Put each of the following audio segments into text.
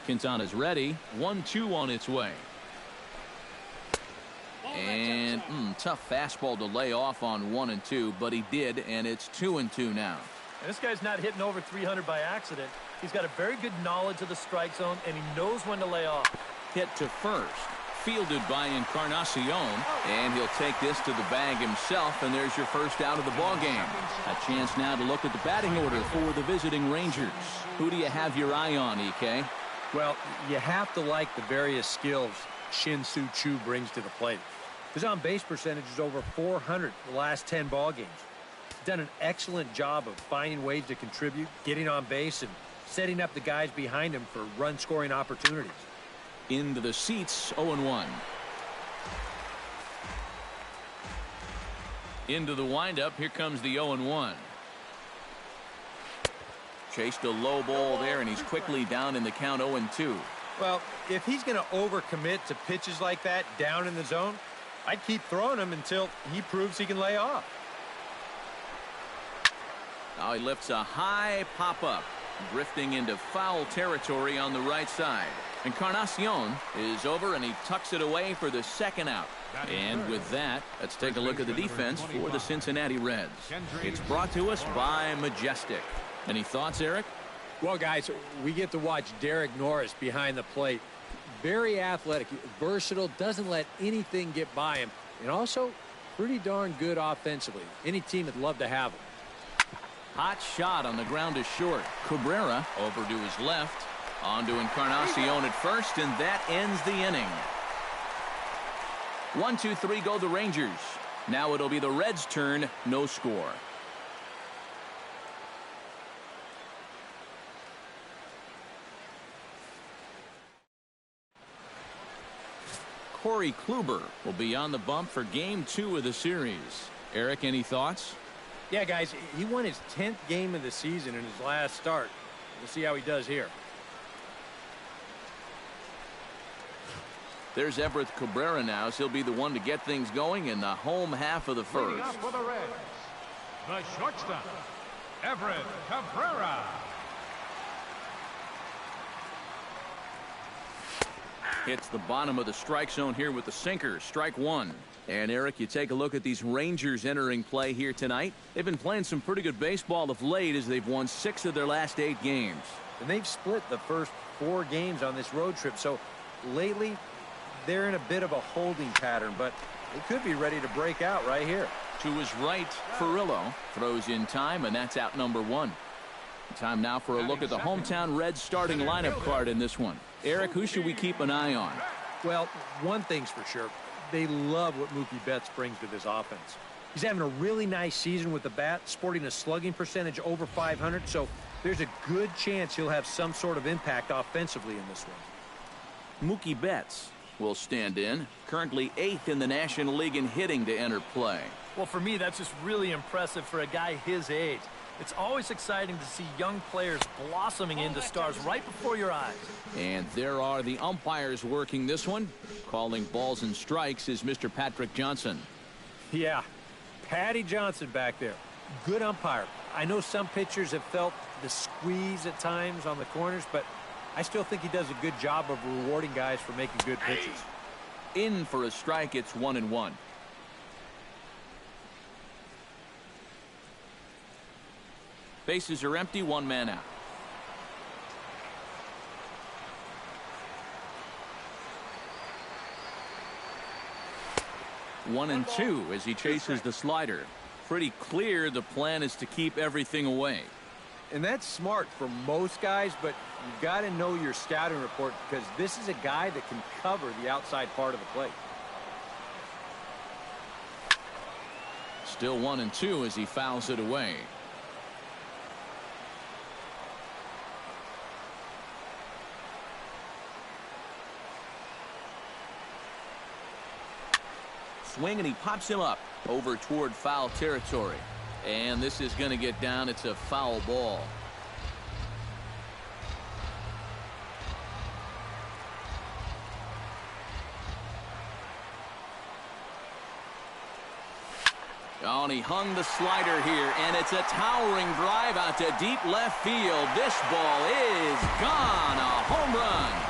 Quintana's ready. 1-2 on its way. And tough fastball to lay off on 1-2, but he did, and it's 2-2 now. And this guy's not hitting over 300 by accident. He's got a very good knowledge of the strike zone, and he knows when to lay off. Hit to first. Fielded by Encarnacion, and he'll take this to the bag himself, and there's your first out of the ball game. A chance now to look at the batting order for the visiting Rangers. Who do you have your eye on, EK? Well, you have to like the various skills Shin-Soo Choo brings to the plate. His on-base percentage is over 400 the last 10 ball games. He's done an excellent job of finding ways to contribute, getting on base, and setting up the guys behind him for run-scoring opportunities. Into the seats, 0-1. Into the windup, here comes the 0-1. Chased a low ball there, and he's quickly down in the count 0-2. Well, if he's going to overcommit to pitches like that down in the zone, I'd keep throwing him until he proves he can lay off. Now he lifts a high pop-up, drifting into foul territory on the right side. Encarnacion is over, and he tucks it away for the second out. And with that, let's take a look at the defense for the Cincinnati Reds. It's brought to us by Majestic. Any thoughts, Eric? Well, guys, we get to watch Derek Norris behind the plate. Very athletic, versatile, doesn't let anything get by him, and also pretty darn good offensively. Any team would love to have him. Hot shot on the ground is short. Cabrera over to his left. On to Encarnacion at first, and that ends the inning. 1-2-3 go the Rangers. Now it'll be the Reds' turn, no score. Corey Kluber will be on the bump for Game 2 of the series. Eric, any thoughts? Yeah, guys, he won his 10th game of the season in his last start. We'll see how he does here. There's Everett Cabrera now, so he'll be the one to get things going in the home half of the first. Up for the Reds, the shortstop, Everett Cabrera. Hits the bottom of the strike zone here with the sinker. Strike one. And Eric, you take a look at these Rangers entering play here tonight. They've been playing some pretty good baseball of late as they've won 6 of their last 8 games. And they've split the first 4 games on this road trip. So lately, they're in a bit of a holding pattern, but they could be ready to break out right here. To his right, Furillo throws in time, and that's out number 1. Time now for a look at the hometown Reds starting lineup card in this one. Eric, who should we keep an eye on? Well, one thing's for sure. They love what Mookie Betts brings to this offense. He's having a really nice season with the bat, sporting a slugging percentage over 500, so there's a good chance he'll have some sort of impact offensively in this one. Mookie Betts will stand in, currently 8th in the National League in hitting to enter play. Well, for me, that's just really impressive for a guy his age. It's always exciting to see young players blossoming into stars right before your eyes. And there are the umpires working this one. Calling balls and strikes is Mr. Patrick Johnson. Yeah, Patty Johnson back there. Good umpire. I know some pitchers have felt the squeeze at times on the corners, but I still think he does a good job of rewarding guys for making good pitches. In for a strike, it's 1-1. Bases are empty, 1 man out. One and two as he chases the slider. Pretty clear the plan is to keep everything away. And that's smart for most guys, but you've got to know your scouting report because this is a guy that can cover the outside part of the plate. Still 1-2 as he fouls it away. Swing, and he pops him up over toward foul territory. And this is going to get down. It's a foul ball. Oh, and he hung the slider here, and it's a towering drive out to deep left field. This ball is gone. A home run.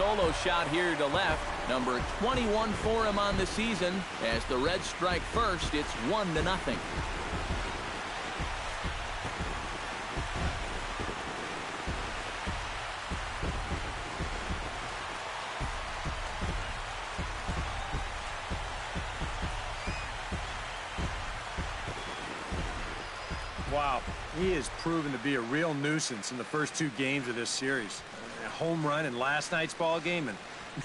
solo shot here to left. Number 21 for him on the season. As the Reds strike first, it's 1-0. Wow, he has proven to be a real nuisance in the first 2 games of this series. A home run in last night's ball game, and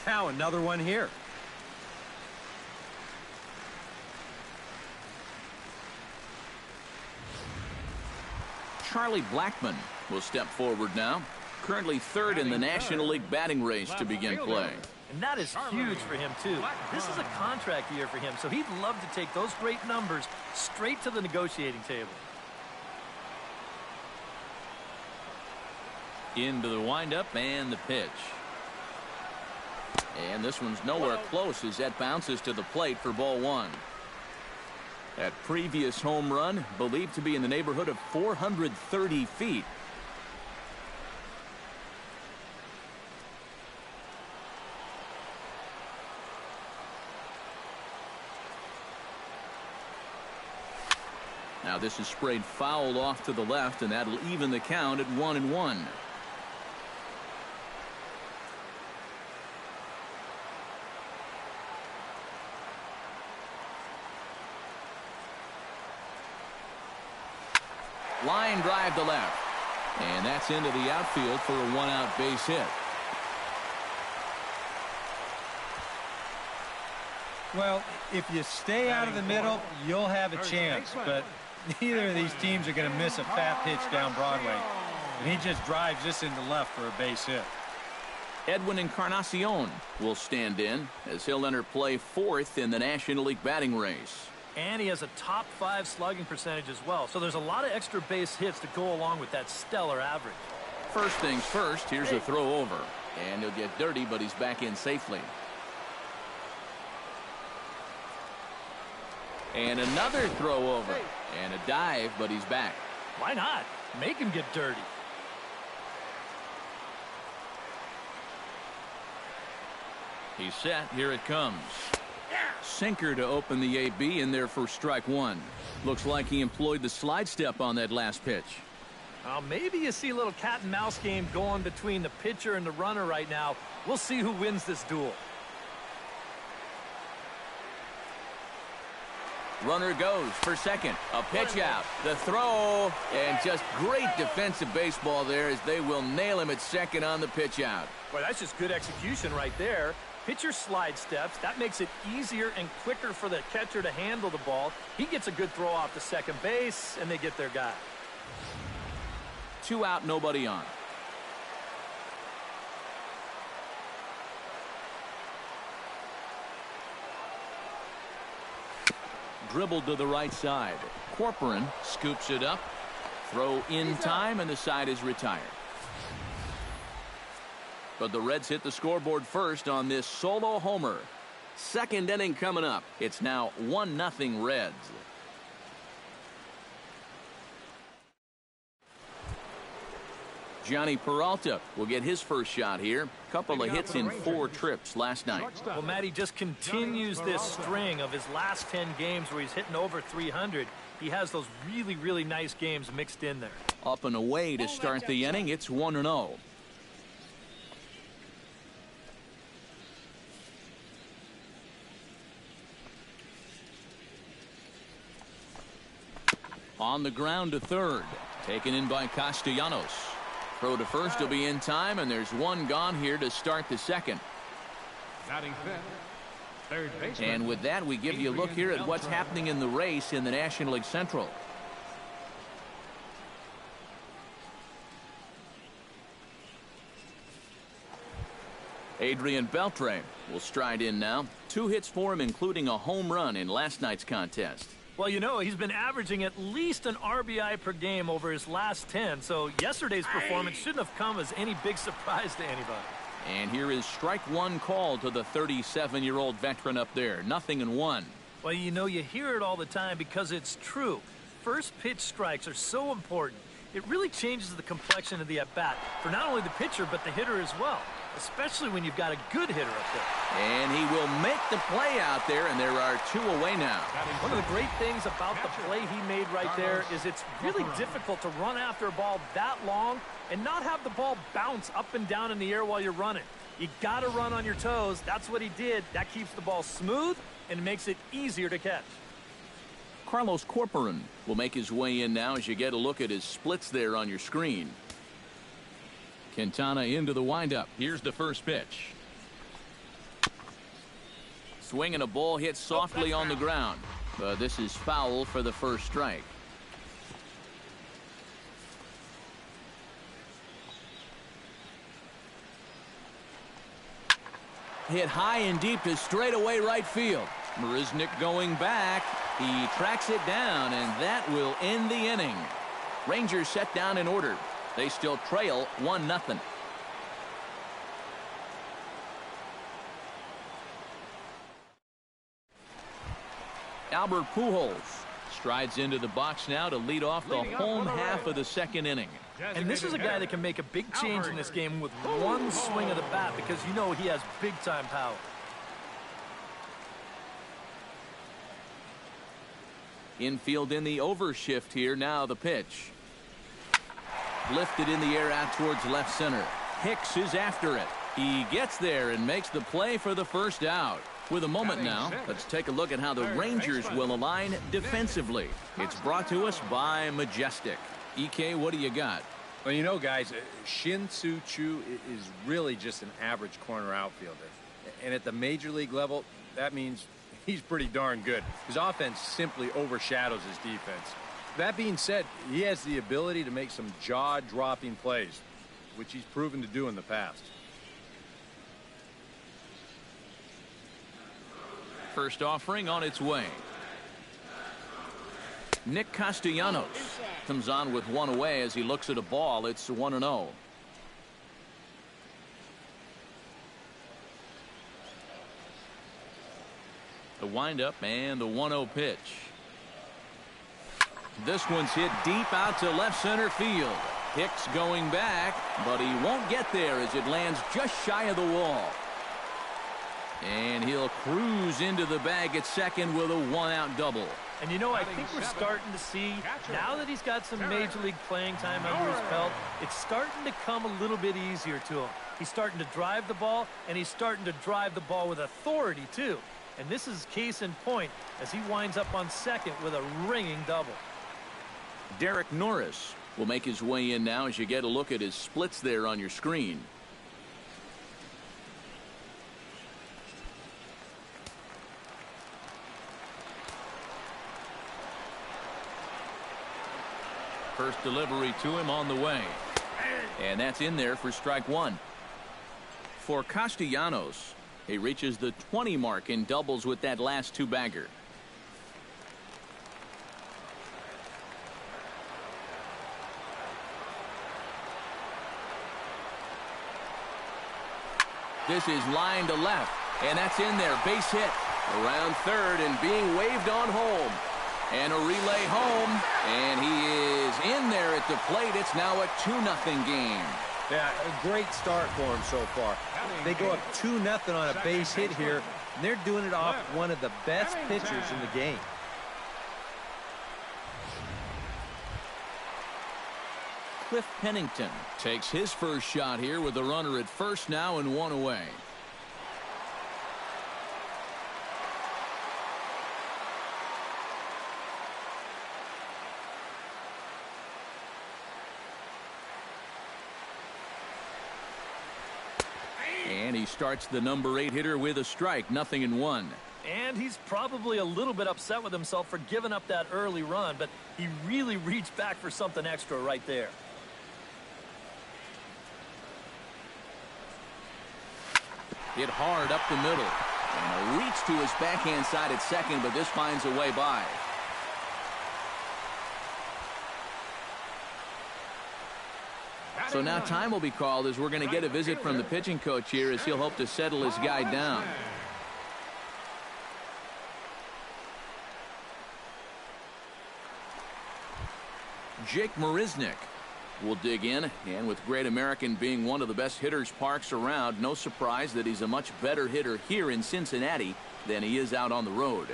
now another one here. Charlie Blackmon will step forward now. Currently third in the National League batting race to begin play. And that is huge for him, too. This is a contract year for him, so he'd love to take those great numbers straight to the negotiating table. Into the windup and the pitch. And this one's nowhere close as that bounces to the plate for ball 1. That previous home run believed to be in the neighborhood of 430 feet. Now this is sprayed foul off to the left, and that'll even the count at 1-1. Line drive to left. And that's into the outfield for a 1-out base hit. Well, if you stay out of the middle, you'll have a chance, but neither of these teams are going to miss a fat pitch down Broadway. And he just drives this into left for a base hit. Edwin Encarnacion will stand in as he'll enter play 4th in the National League batting race. And he has a top 5 slugging percentage as well. So there's a lot of extra base hits to go along with that stellar average. First things first, here's a throw over. And he'll get dirty, but he's back in safely. And another throw over. And a dive, but he's back. Why not? Make him get dirty. He's set. Here it comes. Sinker to open the AB in there for strike 1. Looks like he employed the slide step on that last pitch. Maybe you see a little cat and mouse game going between the pitcher and the runner right now. We'll see who wins this duel. Runner goes for second. A pitch out. The throw. And just great defensive baseball there as they will nail him at second on the pitch out. Boy, that's just good execution right there. Pitcher slide steps. That makes it easier and quicker for the catcher to handle the ball. He gets a good throw off to second base, and they get their guy. 2 out, nobody on. Dribbled to the right side. Corcoran scoops it up. Throw in time, and the side is retired. But the Reds hit the scoreboard first on this solo homer. Second inning coming up. It's now 1-0 Reds. Johnny Peralta will get his first shot here. Couple of hits in 4 trips last night. Well, Matty just continues this string of his last 10 games where he's hitting over 300. He has those really, really nice games mixed in there. Up and away to start the inning. It's 1-0. On the ground to third. Taken in by Castellanos. Throw to first will be in time, and there's one gone here to start the second. Batting fifth, third baseman. And with that, we give you a look here at what's happening in the race in the National League Central. Adrian Beltre will stride in now. 2 hits for him, including a home run in last night's contest. Well, you know, he's been averaging at least an RBI per game over his last 10, so yesterday's performance shouldn't have come as any big surprise to anybody. And here is strike 1 call to the 37-year-old veteran up there. 0-1. Well, you know, you hear it all the time because it's true. First pitch strikes are so important. It really changes the complexion of the at-bat for not only the pitcher but the hitter as well. especially when you've got a good hitter up there. And he will make the play out there, and there are 2 away now. One of the great things about the play he made right there is it's really difficult to run after a ball that long and not have the ball bounce up and down in the air while you're running. You got to run on your toes. That's what he did. That keeps the ball smooth and makes it easier to catch. Carlos Corporan will make his way in now as you get a look at his splits there on your screen. Quintana into the windup. Here's the first pitch. Swinging a ball hit softly on the ground. This is foul for the first strike. Hit high and deep to straightaway right field. Marisnick going back. He tracks it down, and that will end the inning. Rangers set down in order. They still trail 1-0. Albert Pujols strides into the box now to lead off the home half of the second inning. And this is a guy that can make a big change in this game with one swing of the bat because you know he has big-time power. Infield in the overshift here. Now the pitch. Lifted in the air out towards left center. Hicks is after it. He gets there and makes the play for the first out. With a moment now, let's take a look at how the Rangers will align defensively. It's brought to us by Majestic. EK, what do you got? Well, you know, guys, Shin-Soo Choo is really just an average corner outfielder. And at the major league level, that means he's pretty darn good. His offense simply overshadows his defense. That being said, he has the ability to make some jaw-dropping plays, which he's proven to do in the past. First offering on its way. Nick Castellanos comes on with one away as he looks at a ball. It's 1-0. The windup and the 1-0 pitch. This one's hit deep out to left center field. Hicks going back, but he won't get there as it lands just shy of the wall. And he'll cruise into the bag at second with a one-out double. And you know, I think we're starting to see, now that he's got some major league playing time under his belt, it's starting to come a little bit easier to him. He's starting to drive the ball, and he's starting to drive the ball with authority, too. And this is case in point as he winds up on second with a ringing double. Derek Norris will make his way in now as you get a look at his splits there on your screen. First delivery to him on the way. And that's in there for strike one. For Castellanos, he reaches the 20 mark in doubles with that last two-bagger. This is line to left, and that's in there. Base hit around third and being waved on home. And a relay home, and he is in there at the plate. It's now a 2-0 game. Yeah, a great start for him so far. They go up 2-0 on a base hit here, and they're doing it off one of the best pitchers in the game. Cliff Pennington takes his first shot here with the runner at first now and one away. And he starts the number 8 hitter with a strike, 0-1. And he's probably a little bit upset with himself for giving up that early run, but he really reached back for something extra right there. Hit hard up the middle. And a reach to his backhand side at second, but this finds a way by. So now time will be called as we're going to get a visit from the pitching coach here as he'll hope to settle his guy down. Jake Marisnick We'll dig in, and with Great American being one of the best hitters parks around, no surprise that he's a much better hitter here in Cincinnati than he is out on the road.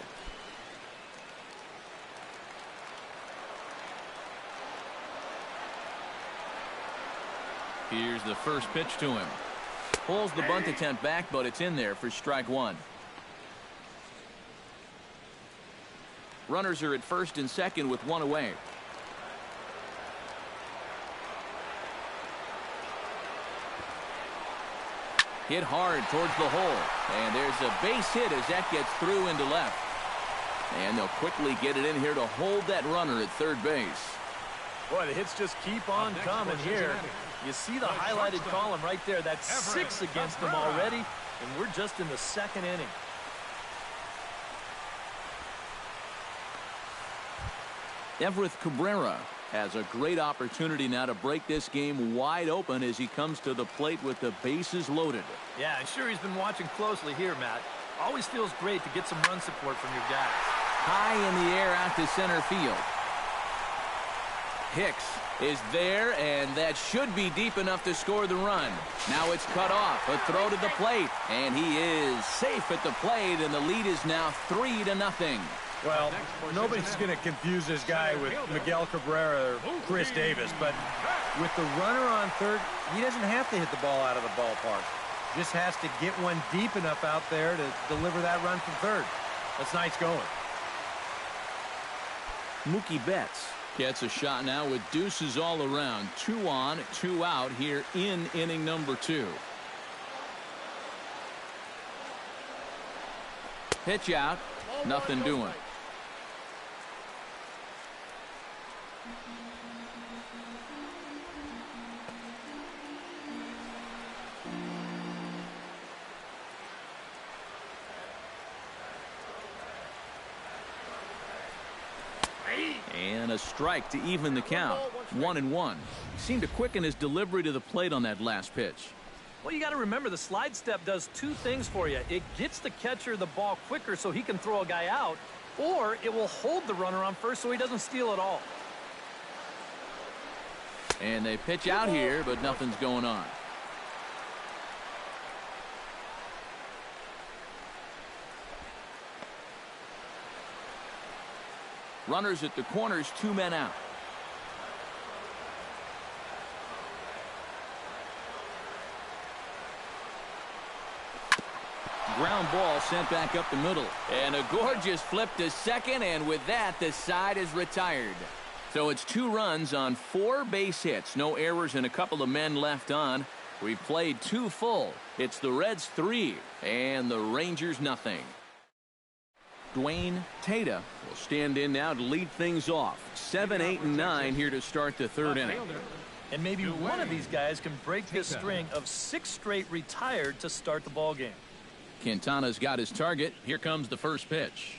Here's the first pitch to him. Pulls the bunt attempt back, but it's in there for strike one. Runners are at first and second with one away. Hit hard towards the hole, and there's a base hit as that gets through into left. And they'll quickly get it in here to hold that runner at third base. Boy, the hits just keep on coming here. You see the highlighted column right there. That's 6 against them already, and we're just in the second inning. Everett Cabrera has a great opportunity now to break this game wide open as he comes to the plate with the bases loaded. Yeah, I'm sure he's been watching closely here, Matt. Always feels great to get some run support from your guys. High in the air out to center field. Hicks is there, and that should be deep enough to score the run. Now it's cut off. A throw to the plate, and he is safe at the plate, and the lead is now 3-0. Well, nobody's going to confuse this guy with Miguel Cabrera or Chris Davis, but with the runner on third, he doesn't have to hit the ball out of the ballpark. Just has to get one deep enough out there to deliver that run from third. That's nice going. Mookie Betts gets a shot now with deuces all around. 2 on, 2 out here in inning number 2. Pitch out, nothing doing. And a strike to even the count. 1-1. He seemed to quicken his delivery to the plate on that last pitch. Well, you got to remember the slide step does 2 things for you. It gets the catcher the ball quicker so he can throw a guy out, or it will hold the runner on first so he doesn't steal it all. And they pitch out here, but nothing's going on. Runners at the corners, 2 men out. Ground ball sent back up the middle. And a gorgeous flip to second, and with that, the side is retired. So it's 2 runs on 4 base hits. No errors and a couple of men left on. We played 2 full. It's the Reds 3 and the Rangers nothing. Dwayne Tata will stand in now to lead things off. 7, 8, and 9 here to start the 3rd inning. And maybe one of these guys can break this string of 6 straight retired to start the ball game. Quintana's got his target. Here comes the first pitch.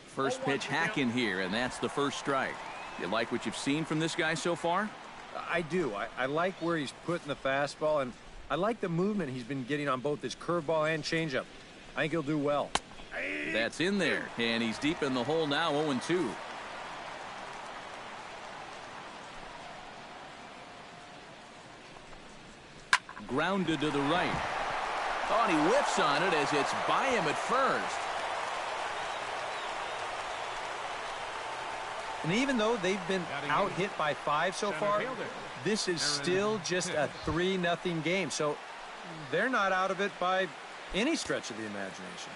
First pitch hacking here, and that's the first strike. You like what you've seen from this guy so far? I do. I like where he's putting the fastball, and I like the movement he's been getting on both his curveball and changeup. I think he'll do well. That's in there, and he's deep in the hole now, 0-2. Grounded to the right. Oh, and he whiffs on it as it's by him at first. And even though they've been out-hit by 5 so far, this is still just a 3-0 game. So they're not out of it by any stretch of the imagination.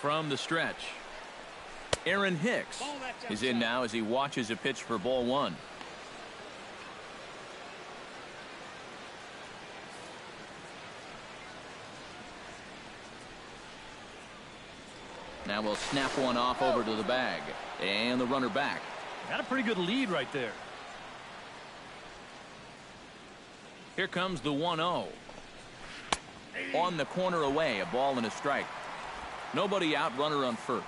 From the stretch, Aaron Hicks is in now as he watches a pitch for ball 1. Now we'll snap one off over to the bag. And the runner back. Got a pretty good lead right there. Here comes the 1-0. On the corner away, a ball and a strike. Nobody out, runner on first.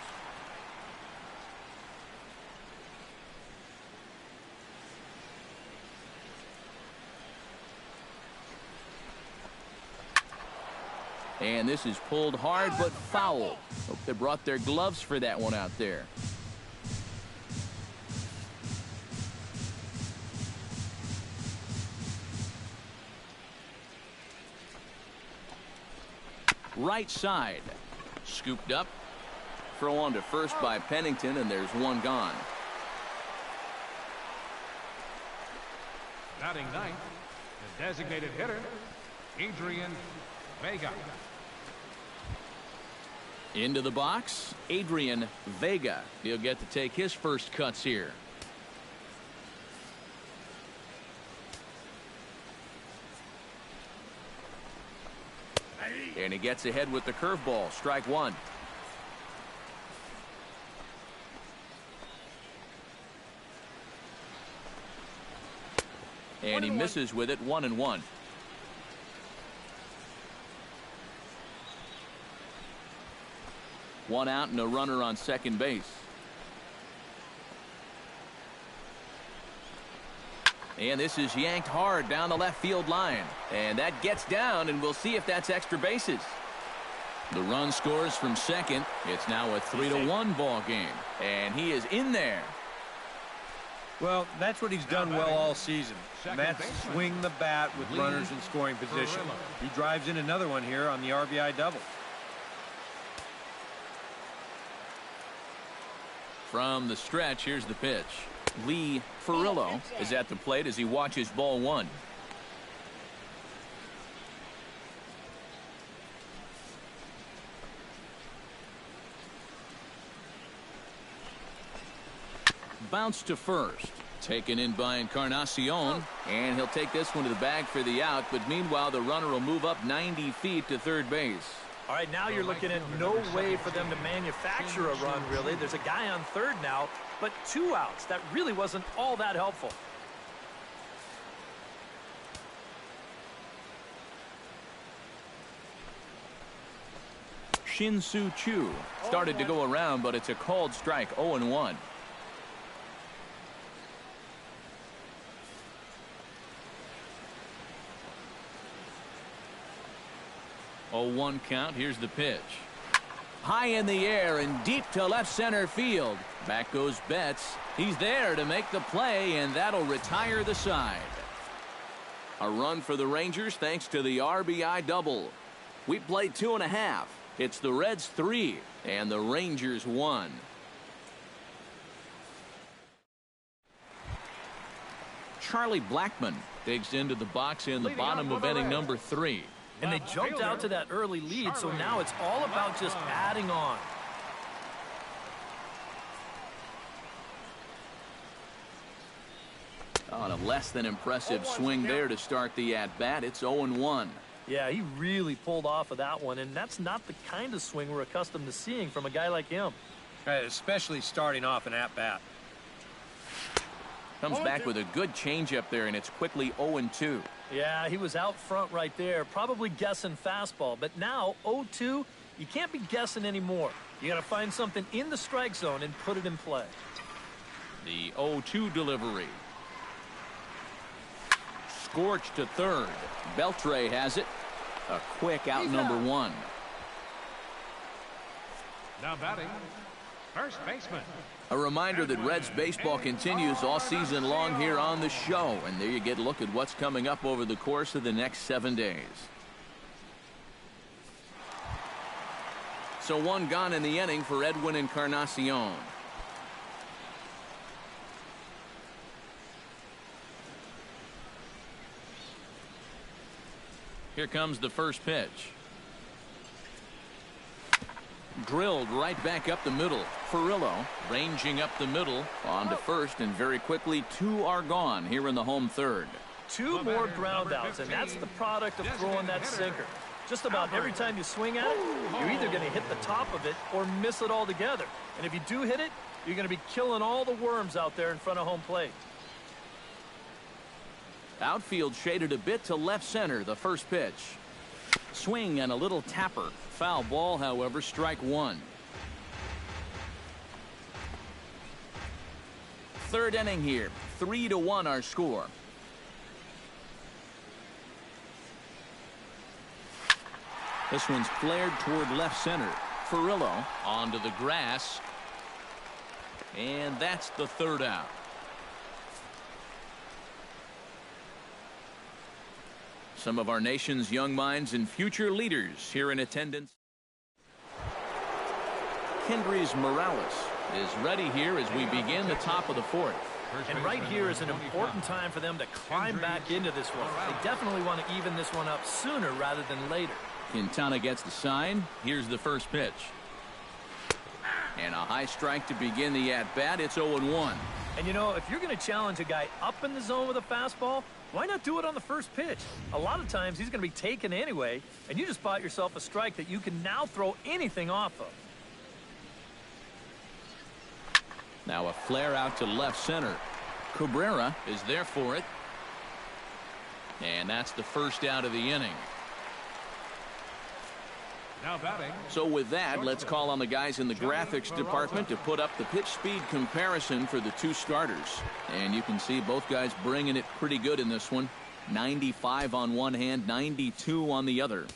And this is pulled hard but foul. Hope they brought their gloves for that one out there. right side. Scooped up. Throw on to first by Pennington, and there's one gone. Batting ninth, the designated hitter, Adrian Vega. Into the box, Adrian Vega. He'll get to take his first cuts here. And he gets ahead with the curveball. Strike one. And he misses with it. 1-1. One out and a runner on second base. And this is yanked hard down the left field line. And that gets down, and we'll see if that's extra bases. The run scores from second. It's now a 3-1 ball game. And he is in there. Well, that's what he's done well all season. That's swing the bat with runners in scoring position. He drives in another one here on the RBI double. From the stretch, here's the pitch. Lee Furillo is at the plate as he watches ball one. Bounce to first. Taken in by Encarnacion, and he'll take this one to the bag for the out, but meanwhile the runner will move up 90 feet to third base. All right, now you're looking at no way for them to manufacture a run, really. There's a guy on third now, but 2 outs. That really wasn't all that helpful. Shin-Soo Choo started to go around, but it's a called strike. 0-1. 0-1 count. Here's the pitch. High in the air and deep to left center field. Back goes Betts. He's there to make the play, and that'll retire the side. A run for the Rangers thanks to the RBI double. We played 2.5. It's the Reds 3 and the Rangers 1. Charlie Blackmon digs into the box in the bottom of inning number 3. And they jumped out to that early lead, so now it's all about just adding on. On a less than impressive swing there to start the at-bat. It's 0-1. Yeah, he really pulled off of that one, and that's not the kind of swing we're accustomed to seeing from a guy like him. Especially starting off an at-bat. Comes back with a good changeup there, and it's quickly 0-2. Yeah, he was out front right there, probably guessing fastball. But now, 0-2, you can't be guessing anymore. You got to find something in the strike zone and put it in play. The 0-2 delivery. Scorched to third. Beltre has it. A quick out number 1. Now batting, first baseman. A reminder that Reds baseball continues all season long here on the show. And there you get a look at what's coming up over the course of the next 7 days. So one gone in the inning for Edwin Encarnacion. Here comes the first pitch. Drilled right back up the middle. Furillo ranging up the middle on to first, and very quickly 2 are gone here in the home third. 2 more ground outs, and that's the product of throwing that sinker. Just about every time you swing at it, you're either going to hit the top of it or miss it altogether. And if you do hit it, you're going to be killing all the worms out there in front of home plate. Outfield shaded a bit to left center. The first pitch. Swing and a little tapper. Foul ball, however, strike 1. Third inning here. 3-1 our score. This one's flared toward left center. Furillo onto the grass. And that's the third out. Some of our nation's young minds and future leaders here in attendance. Kendrys Morales is ready here as we begin the top of the fourth. And right here is an important time for them to climb back into this one. They definitely want to even this one up sooner rather than later. Quintana gets the sign. Here's the first pitch. And a high strike to begin the at-bat. It's 0-1. And you know, if you're going to challenge a guy up in the zone with a fastball, why not do it on the first pitch? A lot of times he's going to be taken anyway, and you just bought yourself a strike that you can now throw anything off of. Now a flare out to left center. Cabrera is there for it. And that's the first out of the inning. Now batting. So with that, let's call on the guys in the graphics department to put up the pitch speed comparison for the two starters. And you can see both guys bringing it pretty good in this one. 95 on one hand, 92 on the other.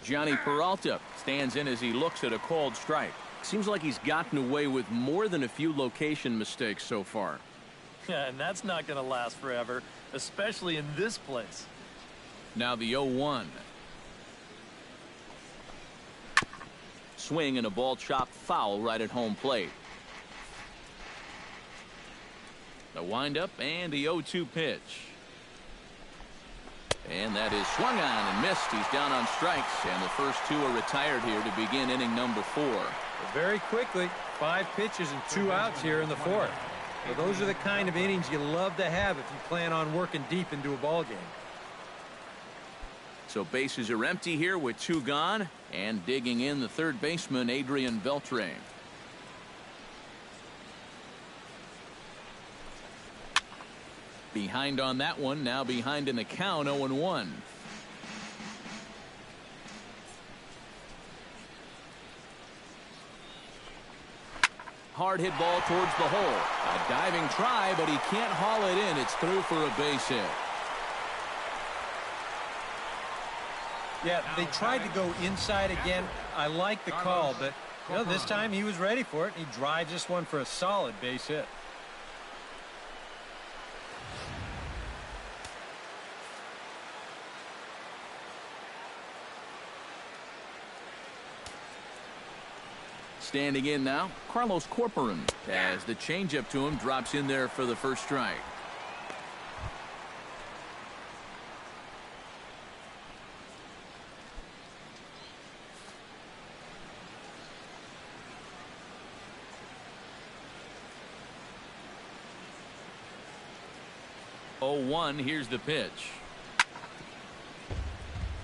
Johnny Peralta stands in as he looks at a called strike. Seems like he's gotten away with more than a few location mistakes so far. And that's not going to last forever, especially in this place. Now the 0-1. Swing and a ball chopped foul right at home plate. The windup and the 0-2 pitch. And that is swung on and missed. He's down on strikes, and the first two are retired here to begin inning number 4. Very quickly, 5 pitches and 2 outs here in the fourth. Well, those are the kind of innings you love to have if you plan on working deep into a ball game. So bases are empty here with 2 gone, and digging in the third baseman, Adrian Beltre. Behind on that one, now behind in the count, 0-1. Hard hit ball towards the hole. A diving try, but he can't haul it in. It's through for a base hit. Yeah, they tried to go inside again. I like the call, but you know, this time he was ready for it. He drives this one for a solid base hit. Standing in now, Carlos Corporan, as the changeup to him drops in there for the first strike. Oh, 1, here's the pitch.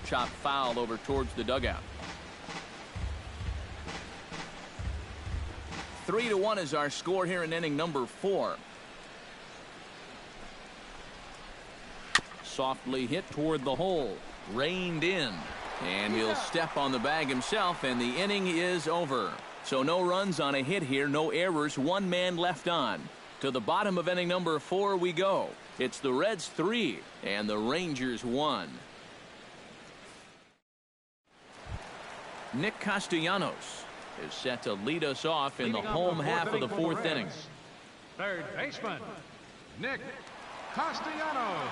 Chopped foul over towards the dugout. 3-1 is our score here in inning number 4. Softly hit toward the hole. Reined in. And he'll step on the bag himself, and the inning is over. So no runs on a hit here, no errors, 1 man left on. To the bottom of inning number 4 we go. It's the Reds 3 and the Rangers 1. Nick Castellanos is set to lead us off in the home half of the 4th inning. Third baseman, Nick Castellanos.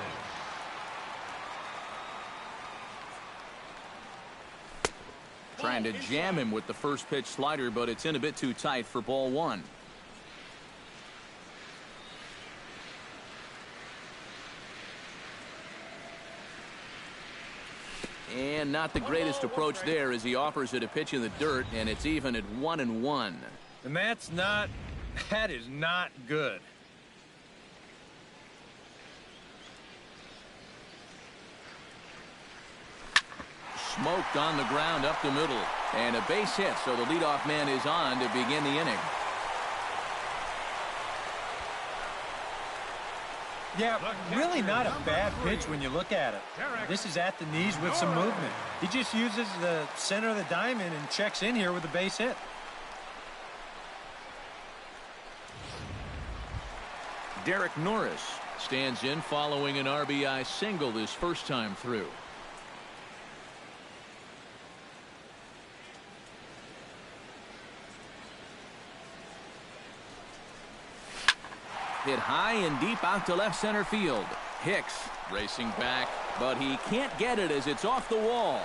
Trying to jam him with the first pitch slider, but it's in a bit too tight for ball 1. And not the greatest approach there as he offers it a pitch in the dirt, and it's even at 1-1. And that is not good. Smoked on the ground up the middle, and a base hit, so the leadoff man is on to begin the inning. Yeah, really not a bad pitch when you look at it. This is at the knees with some movement. He just uses the center of the diamond and checks in here with a base hit. Derek Norris stands in following an RBI single his first time through. hit high and deep out to left center field. Hicks racing back, but he can't get it as it's off the wall.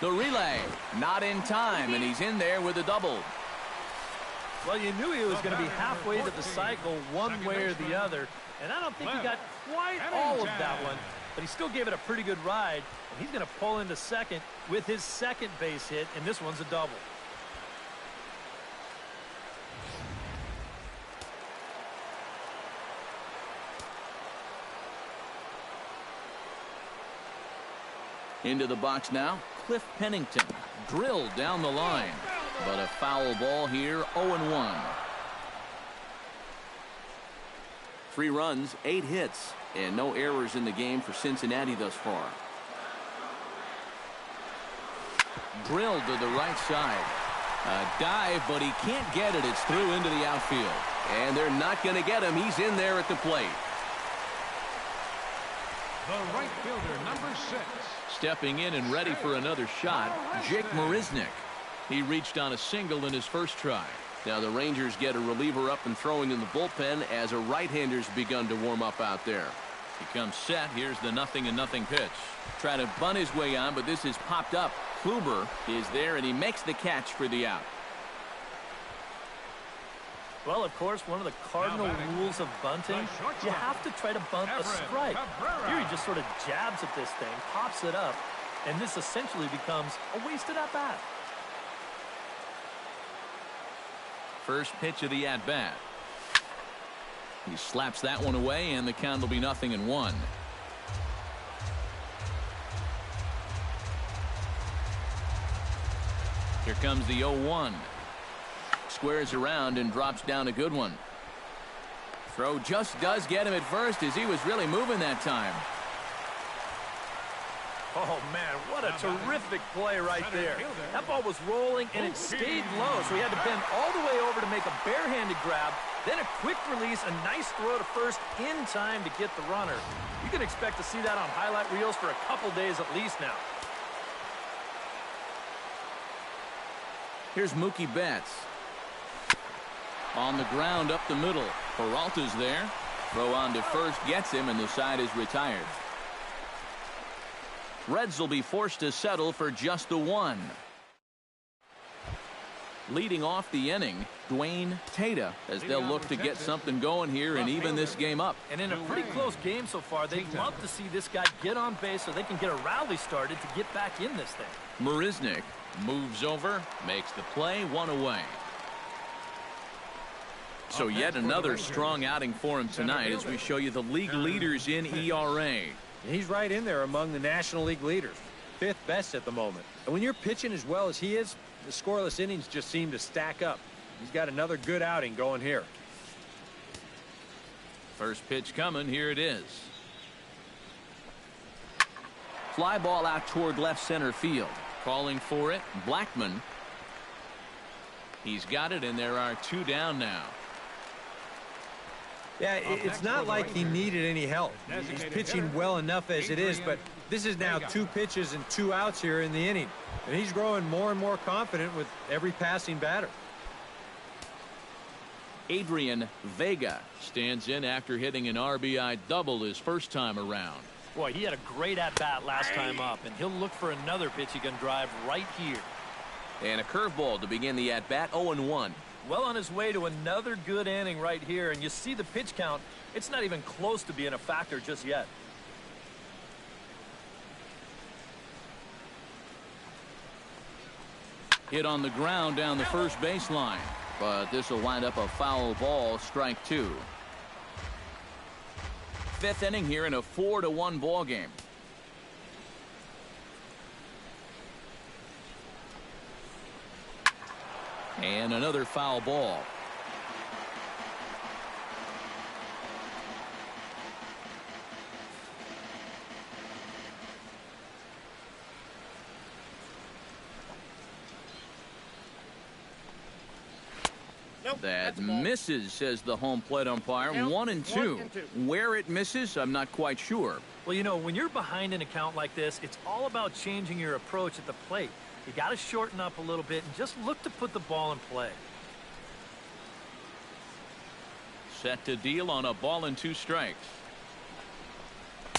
The relay not in time, and he's in there with a double. Well, you knew he was going to be halfway to the cycle one way or the other, and I don't think he got quite all of that one, but he still gave it a pretty good ride, and he's going to pull into second with his second base hit, and this one's a double. Into the box now, Cliff Pennington. Drilled down the line, but a foul ball here, 0-1. 3 runs, 8 hits, and no errors in the game for Cincinnati thus far. Drilled to the right side. A dive, but he can't get it. It's through into the outfield. And they're not going to get him. He's in there at the plate. The right fielder, number 6. Stepping in and ready for another shot, Jake Marisnick. He reached on a single in his first try. Now the Rangers get a reliever up and throwing in the bullpen as a right-hander's begun to warm up out there. He comes set. Here's the 0-0 pitch. Try to bunt his way on, but this is popped up. Kluber is there, and he makes the catch for the out. Well, of course, one of the cardinal rules of bunting, you have to try to bunt a strike. Here he just sort of jabs at this thing, pops it up, and this essentially becomes a wasted at-bat. First pitch of the at-bat. He slaps that one away, and the count will be 0-1. Here comes the 0-1. Squares around and drops down a good one. Throw just does get him at first as he was really moving that time. Oh, man, what a terrific play right there. That ball was rolling, and it stayed low, so he had to bend all the way over to make a barehanded grab, then a quick release, a nice throw to first in time to get the runner. You can expect to see that on highlight reels for a couple days at least now. Here's Mookie Betts. On the ground up the middle. Peralta's there. Throw on to first gets him, and the side is retired. Reds will be forced to settle for just the 1. Leading off the inning, Dwayne Tata, as they'll look to get something going here and even this game up. And in a pretty close game so far, they'd love to see this guy get on base so they can get a rally started to get back in this thing. Marisnick moves over, makes the play, 1 away. So yet another strong outing for him tonight as we show you the league leaders in ERA. He's right in there among the National League leaders. 5th best at the moment. And when you're pitching as well as he is, the scoreless innings just seem to stack up. He's got another good outing going here. First pitch coming. Here it is. Fly ball out toward left center field. Calling for it, Blackman. He's got it, and there are 2 down now. Yeah, it's not like he needed any help. He's pitching well enough as it is, but this is now 2 pitches and 2 outs here in the inning. And he's growing more and more confident with every passing batter. Adrian Vega stands in after hitting an RBI double his first time around. Boy, he had a great at-bat last time up, and he'll look for another pitch he can drive right here. And a curveball to begin the at-bat, 0-1. Well on his way to another good inning right here, and you see the pitch count. It's not even close to being a factor just yet. Hit on the ground down the first baseline, but this will wind up a foul ball, strike 2. 5th inning here in a 4-1 ball game. And another foul ball. That misses, says the home plate umpire. 1-2. Where it misses, I'm not quite sure. Well, you know, when you're behind an account like this, it's all about changing your approach at the plate. You got to shorten up a little bit and just look to put the ball in play. Set to deal on a ball and 2 strikes.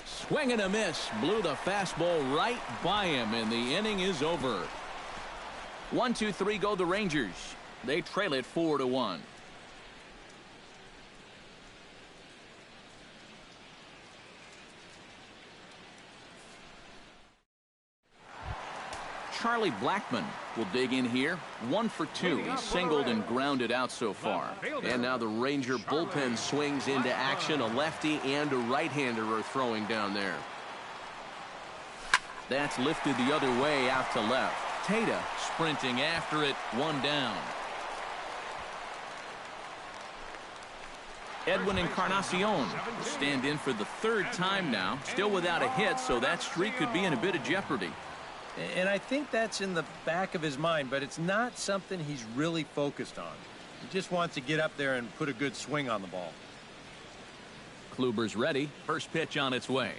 Swing and a miss. Blew the fastball right by him, and the inning is over. 1-2-3 go the Rangers. They trail it 4-1. Charlie Blackmon will dig in here. 1 for 2. He's singled and grounded out so far. And now the Ranger bullpen swings into action. A lefty and a right-hander are throwing down there. That's lifted the other way out to left. Tata sprinting after it. 1 down. Edwin Encarnacion will stand in for the 3rd time now. Still without a hit, so that streak could be in a bit of jeopardy. And I think that's in the back of his mind, but it's not something he's really focused on. He just wants to get up there and put a good swing on the ball. Kluber's ready. First pitch on its way.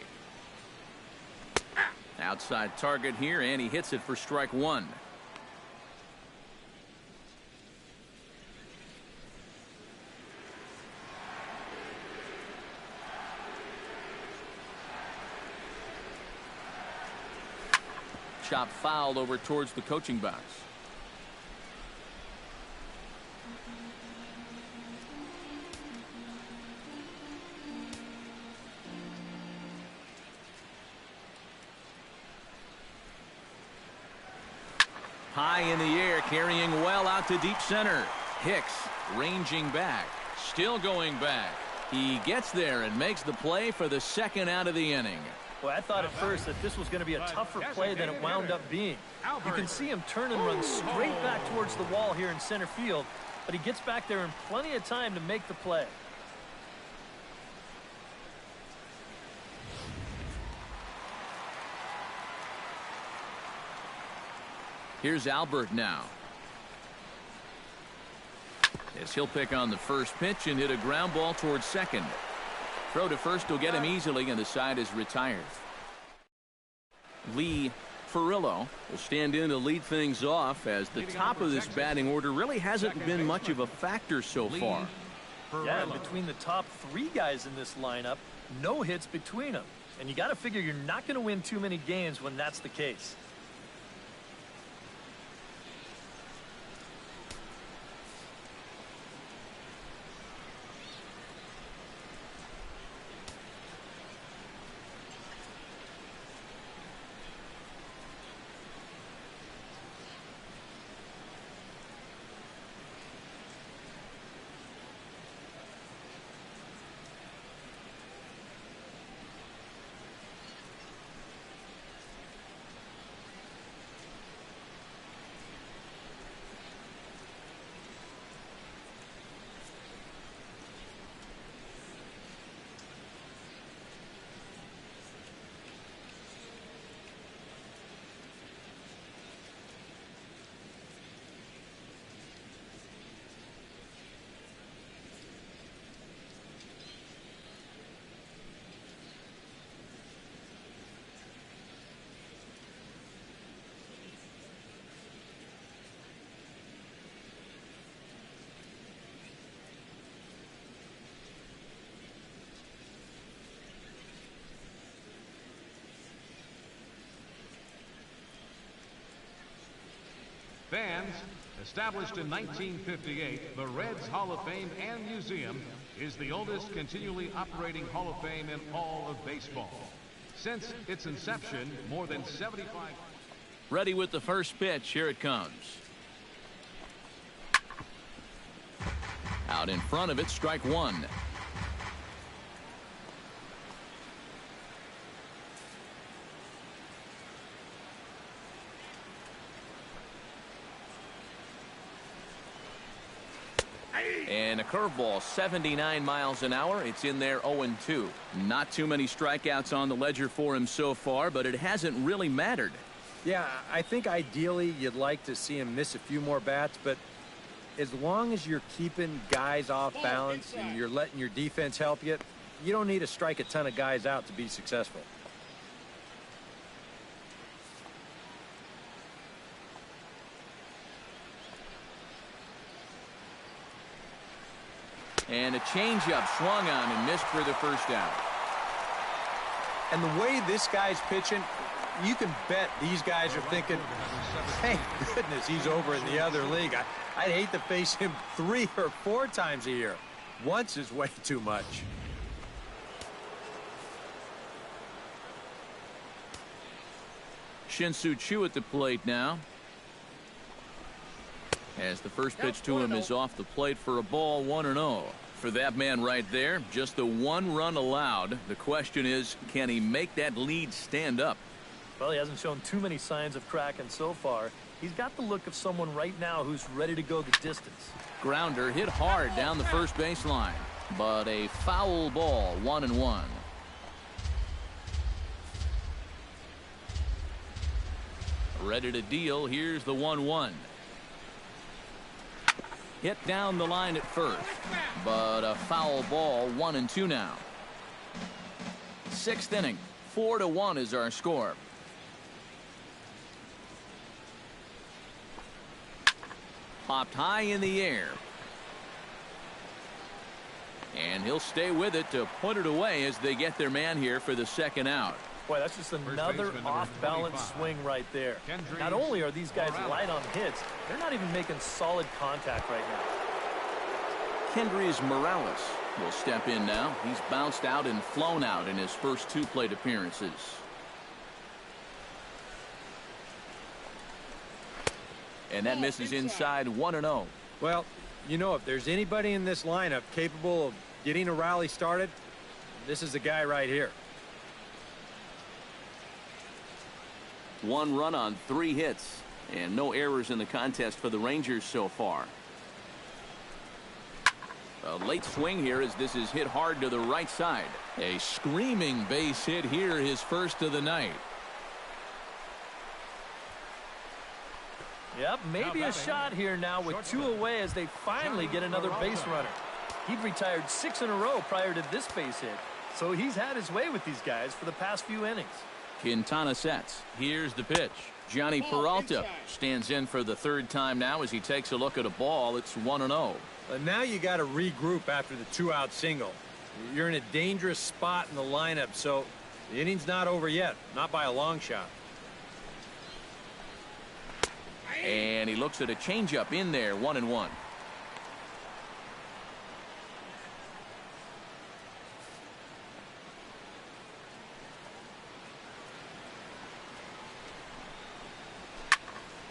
Outside target here, and he hits it for strike 1. Chop foul over towards the coaching box. High in the air, carrying well out to deep center. Hicks ranging back, still going back. He gets there and makes the play for the 2nd out of the inning. Well, I thought at first that this was going to be a tougher play than it wound up being. You can see him turn and run straight back towards the wall here in center field, but he gets back there in plenty of time to make the play. Here's Albert now. As he'll pick on the first pitch and hit a ground ball towards second. Throw to first will get him easily, and the side is retired. Lee Furillo will stand in to lead things off, as the top of this batting order really hasn't been much of a factor so far. Yeah, and between the top 3 guys in this lineup, no hits between them. And you got to figure you're not going to win too many games when that's the case. Fans, established in 1958, the Reds Hall of Fame and Museum is the oldest continually operating Hall of Fame in all of baseball. Since its inception, more than 75... Ready with the first pitch. Here it comes. Out in front of it, strike 1. And a curveball, 79 miles an hour. It's in there 0-2. Not too many strikeouts on the ledger for him so far, but it hasn't really mattered. Yeah, I think ideally you'd like to see him miss a few more bats, but as long as you're keeping guys off balance and you're letting your defense help you, you don't need to strike a ton of guys out to be successful. And a changeup swung on and missed for the first out. And the way this guy's pitching, you can bet these guys are thinking, thank goodness he's over in the other league. I'd hate to face him 3 or 4 times a year. Once is way too much. Shin-Soo Choo at the plate now. As the first pitch to him is off the plate for a ball, 1-0. For that man right there, just the 1 run allowed. The question is, can he make that lead stand up? Well, he hasn't shown too many signs of cracking so far. He's got the look of someone right now who's ready to go the distance. Grounder hit hard down the first baseline, but a foul ball, 1-1. Ready to deal. Here's the 1-1. Hit down the line at first, but a foul ball, 1-2 now. 6th inning, 4-1 is our score. Popped high in the air. And he'll stay with it to put it away as they get their man here for the second out. Boy, that's just another off-balance swing right there. Not only are these guys light on hits, they're not even making solid contact right now. Kendrys Morales will step in now. He's bounced out and flown out in his first 2 plate appearances. And that misses inside, 1-0. Well, you know, if there's anybody in this lineup capable of getting a rally started, this is the guy right here. 1 run on 3 hits, and no errors in the contest for the Rangers so far. A late swing here as this is hit hard to the right side. A screaming base hit here, his first of the night. Yep, maybe a shot here now with 2 away as they finally get another base runner. He'd retired 6 in a row prior to this base hit, so he's had his way with these guys for the past few innings. Quintana sets. Here's the pitch. Johnny Peralta stands in for the 3rd time now as he takes a look at a ball. It's 1-0. Now you got to regroup after the 2-out single. You're in a dangerous spot in the lineup, so the inning's not over yet, not by a long shot. And he looks at a changeup in there, 1-1.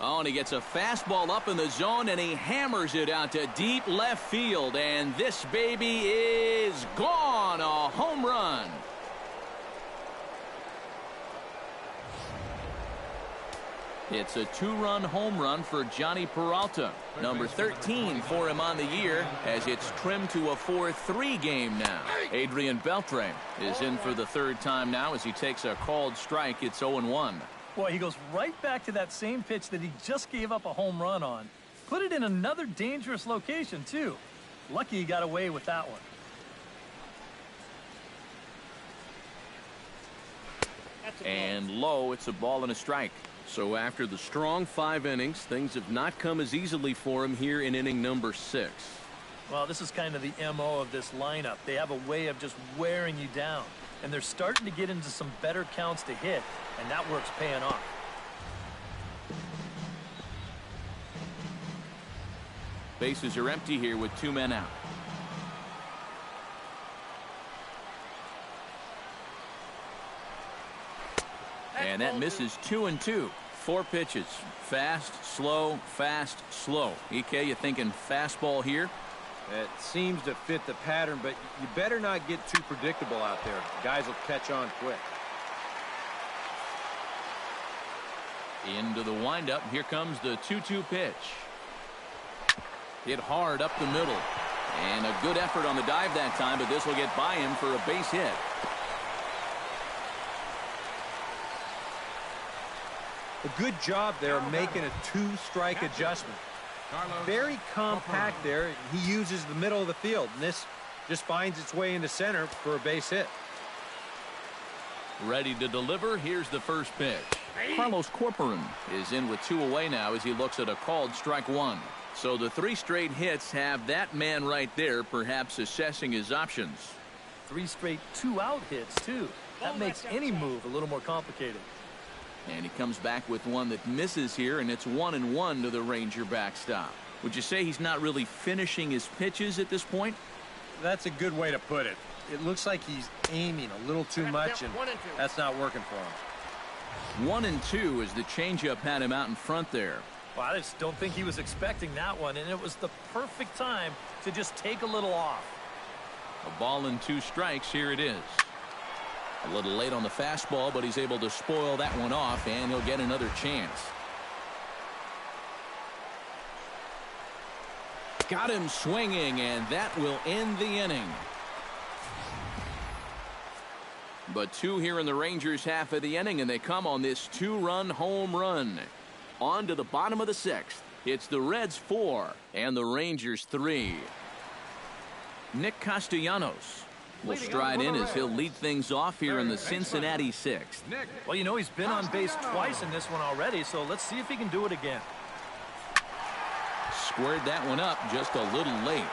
Oh, and he gets a fastball up in the zone, and he hammers it out to deep left field. And this baby is gone. A home run. It's a 2-run home run for Johnny Peralta. Number 13 for him on the year as it's trimmed to a 4-3 game now. Adrian Beltre is in for the 3rd time now as he takes a called strike. It's 0-1. Boy, he goes right back to that same pitch that he just gave up a home run on. Put it in another dangerous location, too. Lucky he got away with that one. And low, it's a ball and a strike. So after the strong 5 innings, things have not come as easily for him here in inning number 6. Well, this is kind of the MO of this lineup. They have a way of just wearing you down. And they're starting to get into some better counts to hit, and that work's paying off. Bases are empty here with 2 men out. And that misses 2-2. 4 pitches. Fast, slow, fast, slow. EK, you thinking fastball here? It seems to fit the pattern, but you better not get too predictable out there. Guys will catch on quick. Into the windup. Here comes the 2-2 pitch. Hit hard up the middle. And a good effort on the dive that time, but this will get by him for a base hit. A good job there making a 2-strike adjustment. Very compact there. He uses the middle of the field, and this just finds its way into center for a base hit. Ready to deliver. Here's the first pitch. Carlos Corcoran is in with 2 away now as he looks at a called strike 1. So the 3 straight hits have that man right there perhaps assessing his options. 3 straight 2-out hits, too. That makes any move a little more complicated. And he comes back with one that misses here, and it's 1-1 to the Ranger backstop. Would you say he's not really finishing his pitches at this point? That's a good way to put it. It looks like he's aiming a little too much, and that's not working for him. 1-2 as the changeup had him out in front there. Well, I just don't think he was expecting that one, and it was the perfect time to just take a little off. A ball and 2 strikes. Here it is. A little late on the fastball, but he's able to spoil that one off, and he'll get another chance. Got him swinging, and that will end the inning. But 2 here in the Rangers' half of the inning, and they come on this 2-run home run. On to the bottom of the 6th. It's the Reds 4 and the Rangers 3. Nick Castellanos will stride in as he'll lead things off here in the Cincinnati 6th. Well, you know, he's been on base twice in this one already, so let's see if he can do it again. Squared that one up just a little late.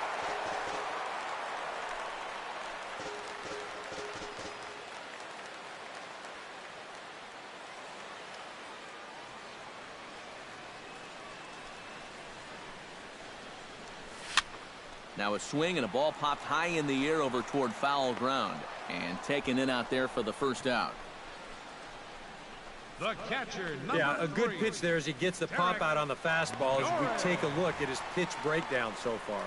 Now a swing and a ball popped high in the air over toward foul ground and taken in out there for the first out. The catcher, a good pitch there as he gets the pop out on the fastball as we take a look at his pitch breakdown so far.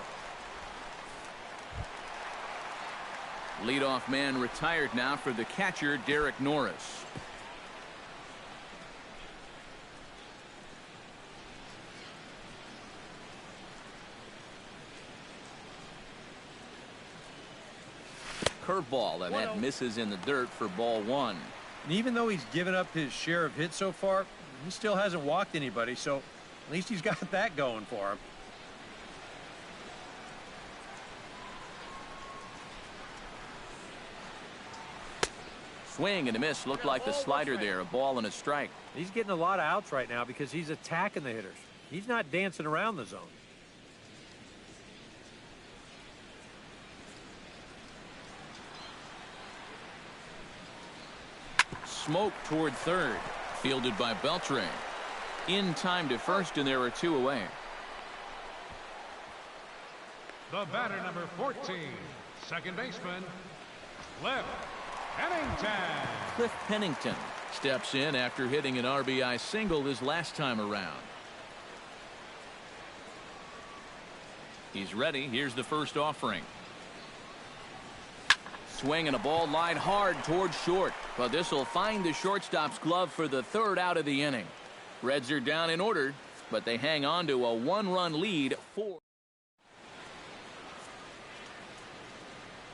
Leadoff man retired now for the catcher, Derek Norris. Curveball, and that misses in the dirt for ball 1. And even though he's given up his share of hits so far, he still hasn't walked anybody, so at least he's got that going for him. Swing and a miss. Looked like the slider there. A ball and a strike. He's getting a lot of outs right now because he's attacking the hitters. He's not dancing around the zone. Smoke toward third. Fielded by Beltre. In time to first, and there are 2 away. The batter, number 14, second baseman, Cliff Pennington. Cliff Pennington steps in after hitting an RBI single his last time around. He's ready. Here's the first offering. Swing and a ball lined hard toward short, but this will find the shortstop's glove for the 3rd out of the inning. Reds are down in order, but they hang on to a 1-run lead.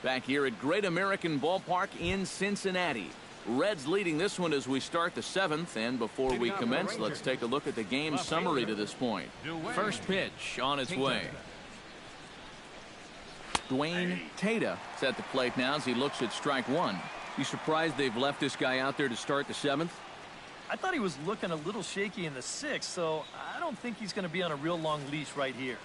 Back here at Great American Ballpark in Cincinnati. Reds leading this one as we start the 7th, and before we commence, let's take a look at the game summary to this point. First pitch on its way. Dwayne Tata is at the plate now as he looks at strike 1. You surprised they've left this guy out there to start the 7th? I thought he was looking a little shaky in the 6th, so I don't think he's going to be on a real long leash right here.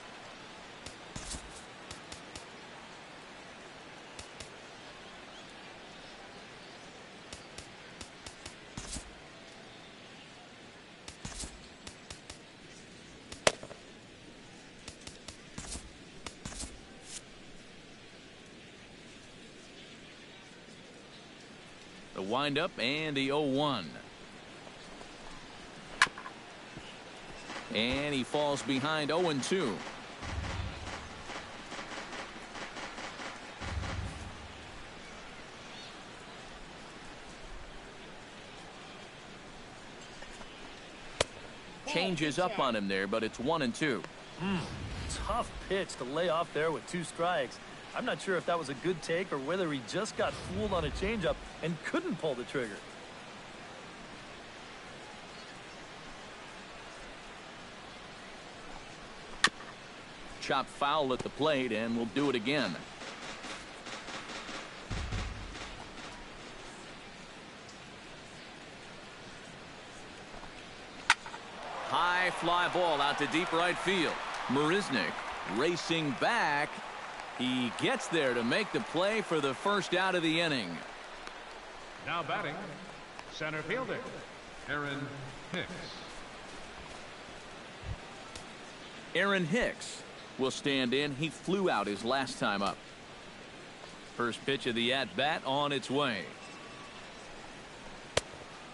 The windup and the 0-1. And he falls behind 0-2. Changes up on him there, but it's 1-2. Tough pitch to lay off there with 2 strikes. I'm not sure if that was a good take or whether he just got fooled on a changeup and couldn't pull the trigger. Chop foul at the plate, and we'll do it again. fly ball out to deep right field. Marisnick racing back. He gets there to make the play for the first out of the inning. Now batting, center fielder, Aaron Hicks. Aaron Hicks will stand in. He flew out his last time up. First pitch of the at-bat on its way.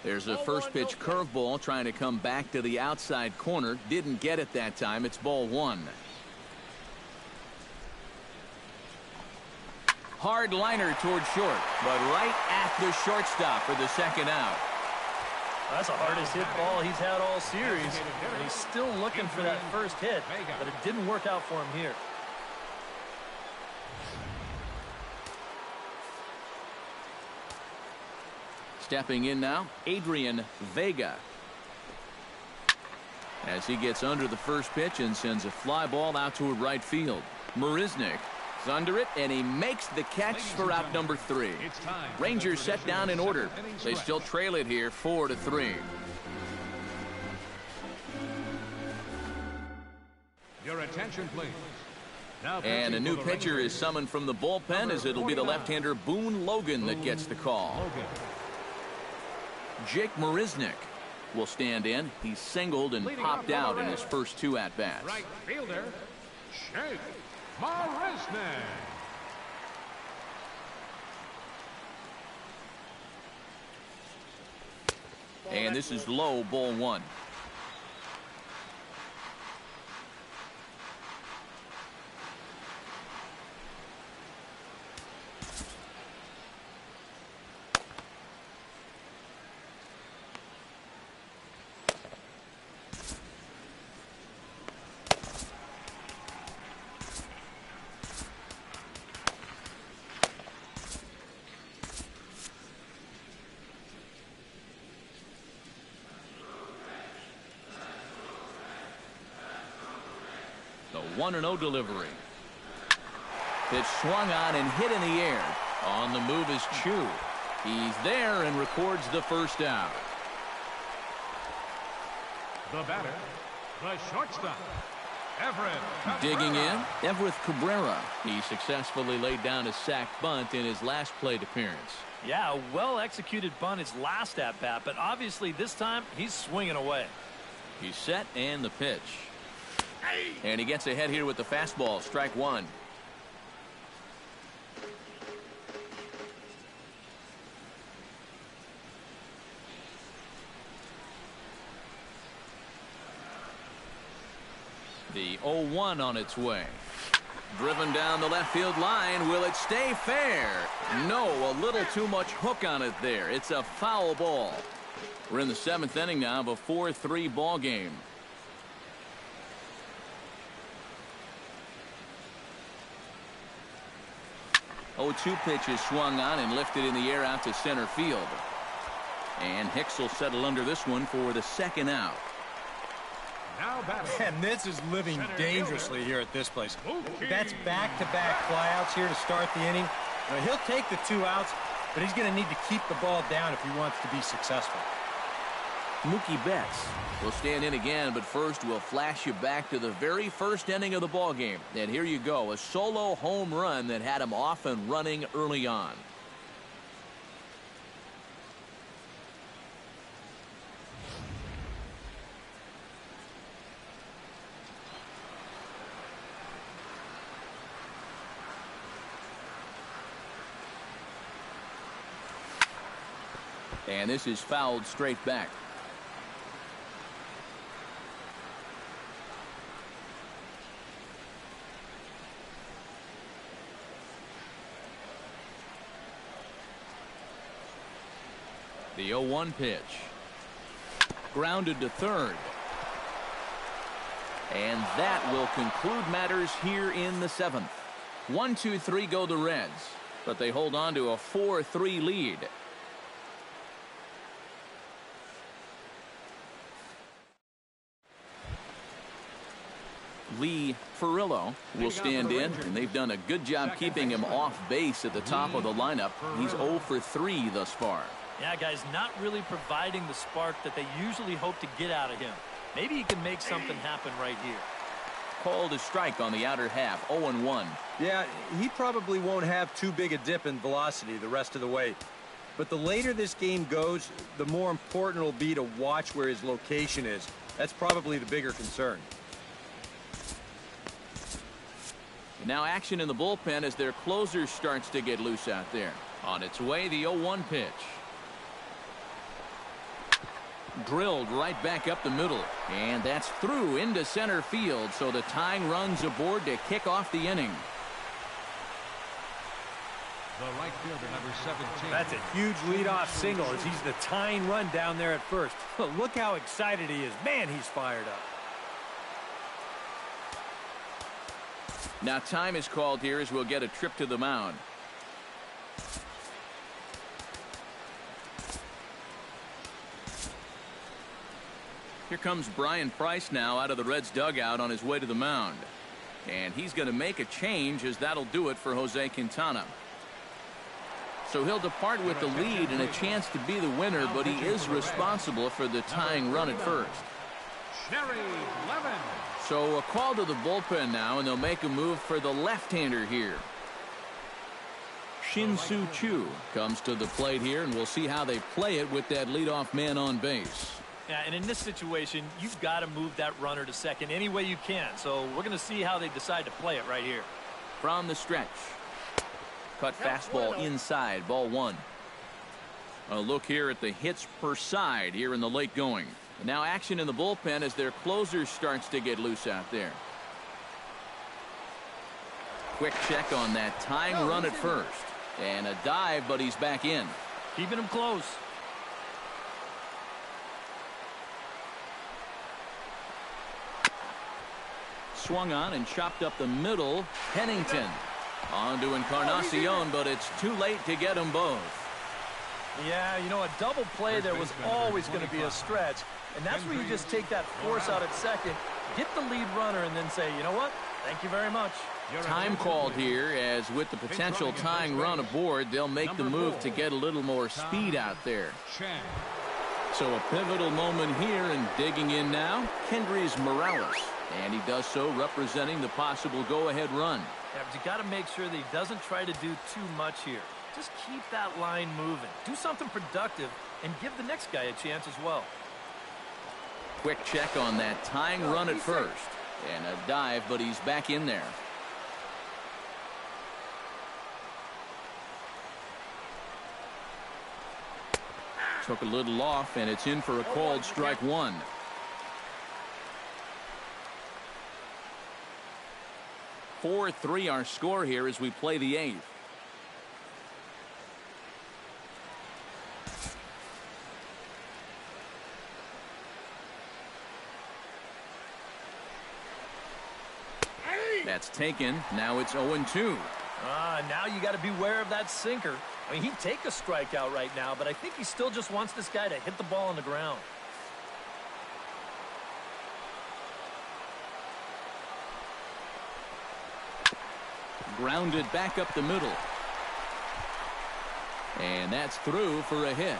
There's a first pitch curveball trying to come back to the outside corner. Didn't get it that time. It's ball one. Hard liner toward short, but right at the shortstop for the second out. That's the hardest hit ball he's had all series, and he's still looking for that first hit, but it didn't work out for him here. Stepping in now, Adrian Vega. As he gets under the first pitch and sends a fly ball out toward right field. Marisnick is under it, and he makes the catch for out number 3. Rangers set down in order. They still trail it here 4-3. Your attention, please. And a new pitcher is summoned from the bullpen, as it'll be the left-hander Boone Logan that gets the call. Jake Marisnick will stand in. He's singled and popped out in his first 2 at-bats. Right fielder, Jake Marisnick. And this is low, ball 1. The 1-0 delivery. Pitch swung on and hit in the air. On the move is Chu. He's there and records the first out. The batter, the shortstop, Everett Cabrera. Digging in, Everett Cabrera. He successfully laid down a sac bunt in his last plate appearance. Yeah, a well-executed bunt his last at-bat, but obviously this time he's swinging away. He's set, and the pitch. And he gets ahead here with the fastball. Strike 1. The 0-1 on its way. Driven down the left field line. Will it stay fair? No, a little too much hook on it there. It's a foul ball. We're in the 7th inning now of a 4-3 ball game. 0-2 pitch is swung on and lifted in the air out to center field. And Hicks will settle under this one for the second out. And this is living dangerously here at this place. That's back-to-back flyouts here to start the inning. Now, he'll take the 2 outs, but he's going to need to keep the ball down if he wants to be successful. Mookie Betts will stand in again, but first we'll flash you back to the very first inning of the ball game. And here you go, a solo home run that had him off and running early on. And this is fouled straight back. The 0-1 pitch. Grounded to third. And that will conclude matters here in the 7th. 1-2-3 go the Reds, but they hold on to a 4-3 lead. Lee Ferrillo will stand in, and they've done a good job keeping him off base at the top of the lineup. He's 0 for 3 thus far. Yeah, guys, not really providing the spark that they usually hope to get out of him. Maybe he can make something happen right here. Called a strike on the outer half, 0-1. Yeah, he probably won't have too big a dip in velocity the rest of the way. But the later this game goes, the more important it'll be to watch where his location is. That's probably the bigger concern. And now action in the bullpen as their closer starts to get loose out there. On its way, the 0-1 pitch. Drilled right back up the middle. And that's through into center field. So the tying run's aboard to kick off the inning. The right fielder, number 17. That's a huge leadoff single as he's the tying run down there at first. Look how excited he is. Man, he's fired up. Now time is called here as we'll get a trip to the mound. Here comes Brian Price now out of the Reds dugout on his way to the mound. And he's going to make a change as that'll do it for Jose Quintana. So he'll depart with the lead and a chance to be the winner, but he is responsible for the tying run at first. Cherry Lemon. So a call to the bullpen now, and they'll make a move for the left-hander here. Shin-Soo Choo comes to the plate here, and we'll see how they play it with that leadoff man on base. Yeah, and in this situation, you've got to move that runner to second any way you can. So we're going to see how they decide to play it right here. From the stretch. Cut fastball inside, ball one. A look here at the hits per side here in the late going. And now action in the bullpen as their closer starts to get loose out there. Quick check on that tying run at first. And a dive, but he's back in. Keeping him close. Swung on and chopped up the middle. Pennington on to Encarnacion, but it's too late to get them both. Yeah, you know, a double play there was always going to be a stretch. And that's where you just take that force out at second, get the lead runner, and then say, you know what? Thank you very much. Time called here as with the potential tying run aboard, they'll make the move to get a little more speed out there. So a pivotal moment here, and digging in now, Kendrys Morales. And he does so representing the possible go-ahead run. Yeah, but you got to make sure that he doesn't try to do too much here. Just keep that line moving. Do something productive and give the next guy a chance as well. Quick check on that tying run at first. And a dive, but he's back in there. Took a little off, and it's in for a called strike one. 4-3 our score here as we play the eighth. That's taken. Now it's 0-2. Now you got to beware of that sinker. I mean, he'd take a strikeout right now, but I think he still just wants this guy to hit the ball on the ground. Grounded back up the middle. And that's through for a hit.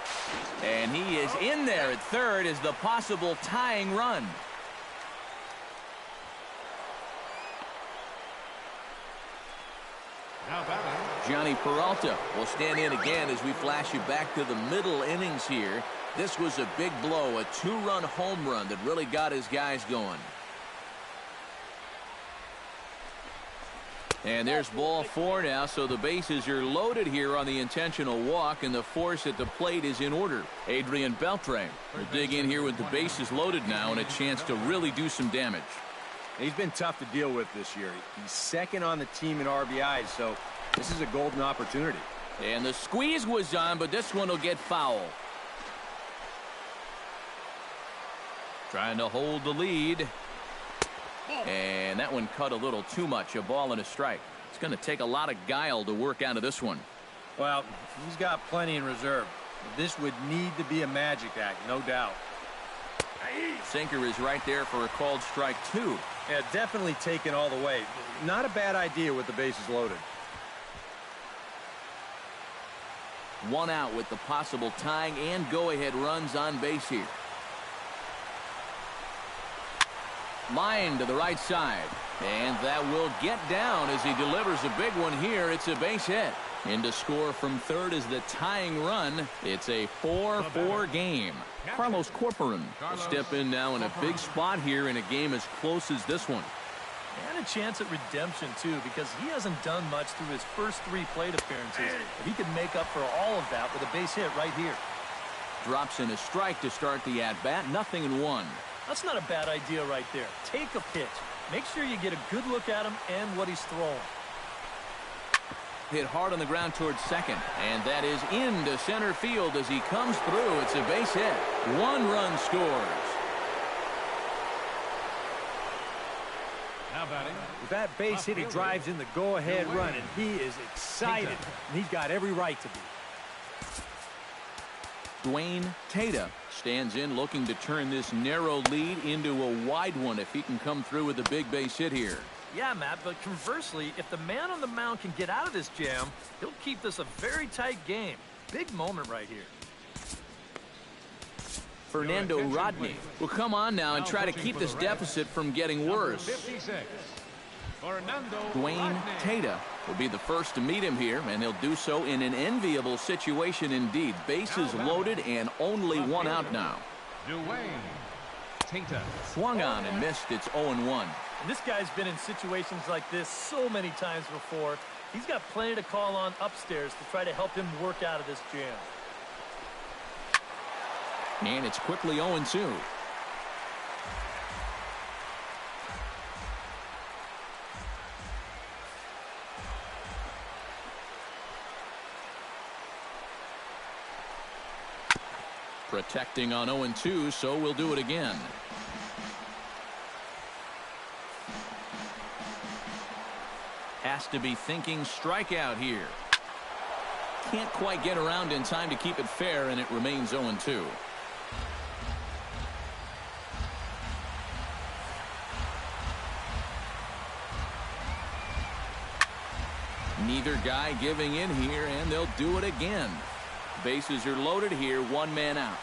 And he is in there at third as the possible tying run. Johnny Peralta will stand in again as we flash you back to the middle innings here. This was a big blow, a two-run home run that really got his guys going. And there's ball four now, so the bases are loaded here on the intentional walk, and the force at the plate is in order. Adrian Beltre will dig in here with the bases loaded now and a chance to really do some damage. He's been tough to deal with this year. He's second on the team in RBIs, so this is a golden opportunity. And the squeeze was on, but this one will get foul. Trying to hold the lead. And that one cut a little too much. A ball and a strike. It's going to take a lot of guile to work out of this one. Well, he's got plenty in reserve. This would need to be a magic act, no doubt. Sinker is right there for a called strike two. Yeah, definitely taken all the way. Not a bad idea with the bases loaded. One out with the possible tying and go-ahead runs on base here. Line to the right side. And that will get down as he delivers a big one here. It's a base hit. In to score from third is the tying run. It's a 4-4 game. Carlos Corporan will step in now in a big spot here in a game as close as this one. And a chance at redemption, too, because he hasn't done much through his first 3 plate appearances. But he can make up for all of that with a base hit right here. Drops in a strike to start the at-bat. 0-1. That's not a bad idea right there. Take a pitch. Make sure you get a good look at him and what he's throwing. Hit hard on the ground towards second. And that is into center field as he comes through. It's a base hit. 1 run scores. Now batting. With that base hit, he drives in the go-ahead run, and he is excited. And he's got every right to be. Dwayne Tata stands in looking to turn this narrow lead into a wide one if he can come through with a big base hit here. Yeah, Matt, but conversely, if the man on the mound can get out of this jam, he'll keep this a very tight game. Big moment right here. Fernando Rodney will come on now and try to keep this deficit from getting worse. Dwayne Tata will be the first to meet him here, and he'll do so in an enviable situation indeed. Bases loaded and only 1 out now. Dwayne Tata Swung on and missed. It's 0-1. And this guy's been in situations like this so many times before. He's got plenty to call on upstairs to try to help him work out of this jam. And it's quickly 0-2. Protecting on 0-2, so we'll do it again. Has to be thinking strikeout here. Can't quite get around in time to keep it fair, and it remains 0-2. Neither guy giving in here, and they'll do it again. Bases are loaded here, 1 man out.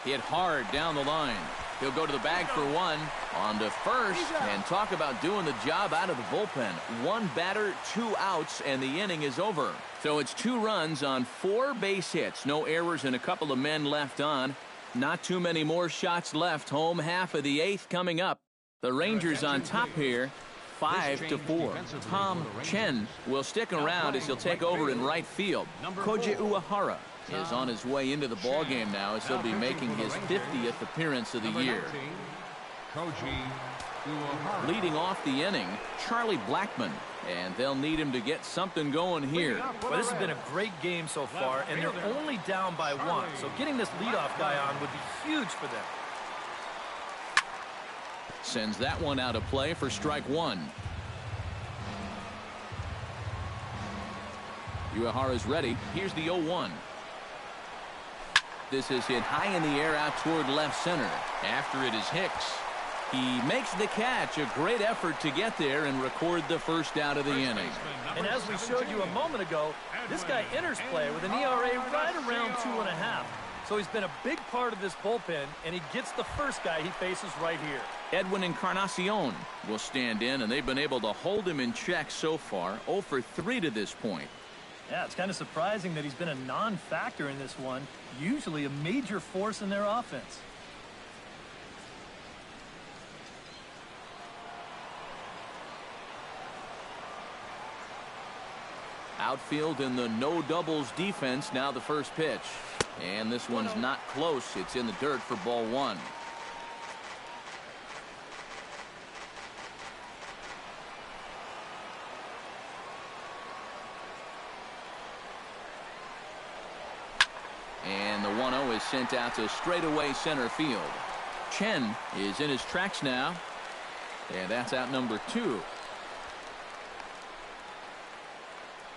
Hit hard down the line. He'll go to the bag for 1. On to first, and talk about doing the job out of the bullpen. 1 batter, 2 outs, and the inning is over. So it's 2 runs on 4 base hits. No errors and a couple of men left on. Not too many more shots left. Home half of the 8th coming up. The Rangers on top here, 5-4. Tom Chen will stick around as he'll take over in right field. Koji Uehara is on his way into the ballgame now as he'll be making his 50th appearance of the year. Leading off the inning, Charlie Blackmon, and they'll need him to get something going here. Well, this has been a great game so far, and they're only down by 1, so getting this leadoff guy on would be huge for them. Sends that one out of play for strike 1. Uehara's ready. Here's the 0-1. This is hit high in the air out toward left center. After it is Hicks. He makes the catch. A great effort to get there and record the first out of the inning. And as we showed you a moment ago, this guy enters play with an ERA right around 2.5. So he's been a big part of this bullpen, and he gets the first guy he faces right here. Edwin Encarnacion will stand in, and they've been able to hold him in check so far. 0 for 3 to this point. Yeah, it's kind of surprising that he's been a non-factor in this one. Usually a major force in their offense. Outfield in the no doubles defense. Now the first pitch. And this one's not close. It's in the dirt for ball 1. And the 1-0 is sent out to straightaway center field. Chen is in his tracks now. And that's out number 2.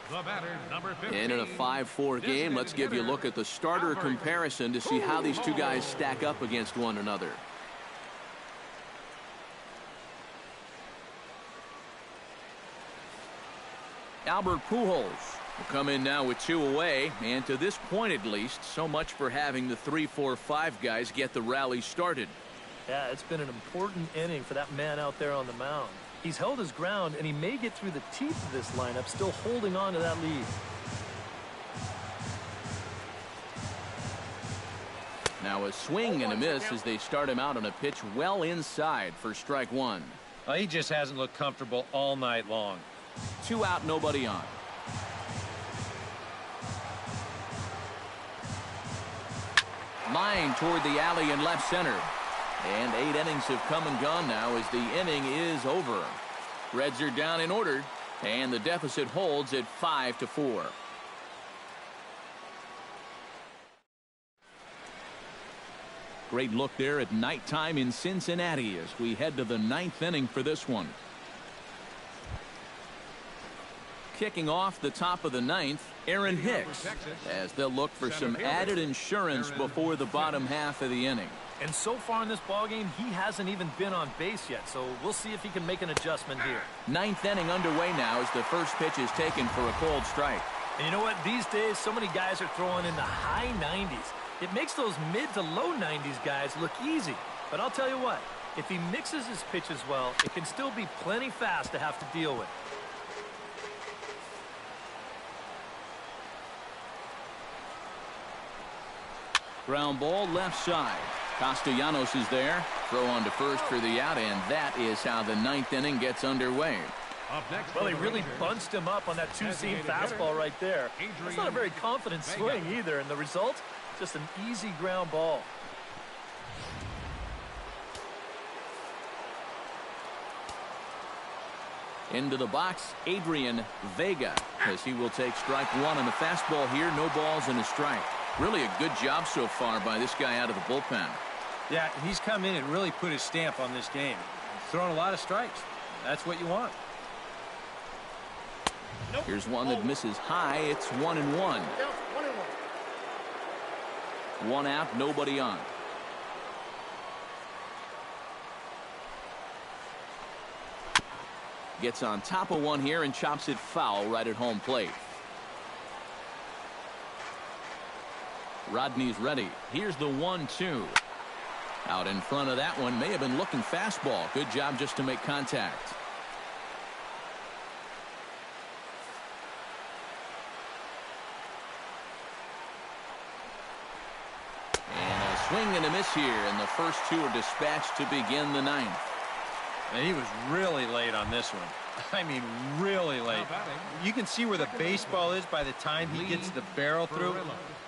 The batter, number 15. And in a 5-4 game, let's give you a look at the starter comparison to see how these two guys stack up against one another. Albert Pujols Come in now with 2 away, and to this point at least, so much for having the 3, 4, 5 guys get the rally started. Yeah, it's been an important inning for that man out there on the mound. He's held his ground, and he may get through the teeth of this lineup, still holding on to that lead. Now a swing and a miss as they start him out on a pitch well inside for strike 1. He just hasn't looked comfortable all night long. 2 out, nobody on. Line toward the alley in left center. And 8 innings have come and gone now as the inning is over. Reds are down in order, and the deficit holds at 5-4. Great look there at nighttime in Cincinnati as we head to the 9th inning for this one. Kicking off the top of the 9th, Aaron Hicks, as they'll look for some added insurance before the bottom half of the inning. And so far in this ballgame, he hasn't even been on base yet, so we'll see if he can make an adjustment here. 9th inning underway now as the first pitch is taken for a cold strike. And you know what? These days, so many guys are throwing in the high 90s. It makes those mid to low 90s guys look easy. But I'll tell you what, if he mixes his pitches well, it can still be plenty fast to have to deal with. Ground ball left side. Castellanos is there. Throw on to first for the out, and that is how the 9th inning gets underway. Well, he really bunched him up on that 2-seam fastball right there. That's not a very confident swing either, and the result, just an easy ground ball. Into the box, Adrian Vega, as he will take strike 1 on the fastball here. No balls and a strike. Really a good job so far by this guy out of the bullpen. Yeah, he's come in and really put his stamp on this game. He's thrown a lot of strikes. That's what you want. Here's one that misses high. It's 1-1. 1 out, nobody on. Gets on top of one here and chops it foul right at home plate. Rodney's ready. Here's the 1-2. Out in front of that one. May have been looking fastball. Good job just to make contact. And a swing and a miss here, and the first 2 are dispatched to begin the 9th. And he was really late on this one. I mean, really late. You can see where the baseball is by the time he gets the barrel through.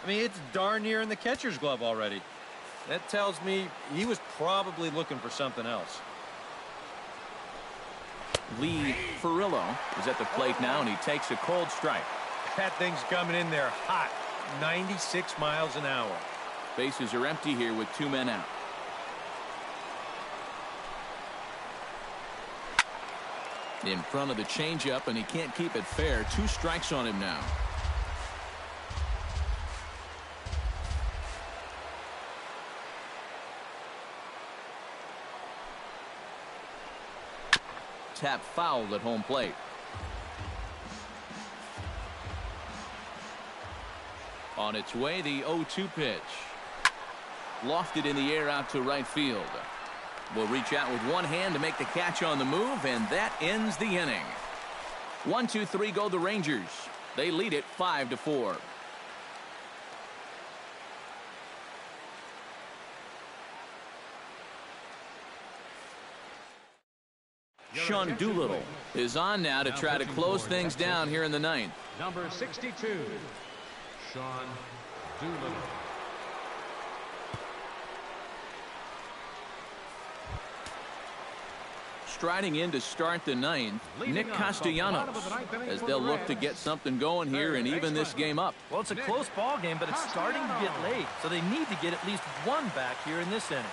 I mean, it's darn near in the catcher's glove already. That tells me he was probably looking for something else. Lee Furillo is at the plate now, and he takes a cold strike. That thing's coming in there hot. 96 miles an hour. Bases are empty here with 2 men out. In front of the changeup, and he can't keep it fair. 2 strikes on him now. Tap foul at home plate. On its way, the 0-2 pitch. Lofted in the air out to right field. Will reach out with one hand to make the catch on the move, and that ends the inning. 1-2-3 go the Rangers. They lead it 5-4. Sean Doolittle is on now to try to close things down here in the 9th. Number 62, Sean Doolittle. Striding in to start the 9th, Nick Castellanos, as they'll look to get something going here and even this game up. Well, it's a close ball game, but it's starting to get late, so they need to get at least 1 back here in this inning.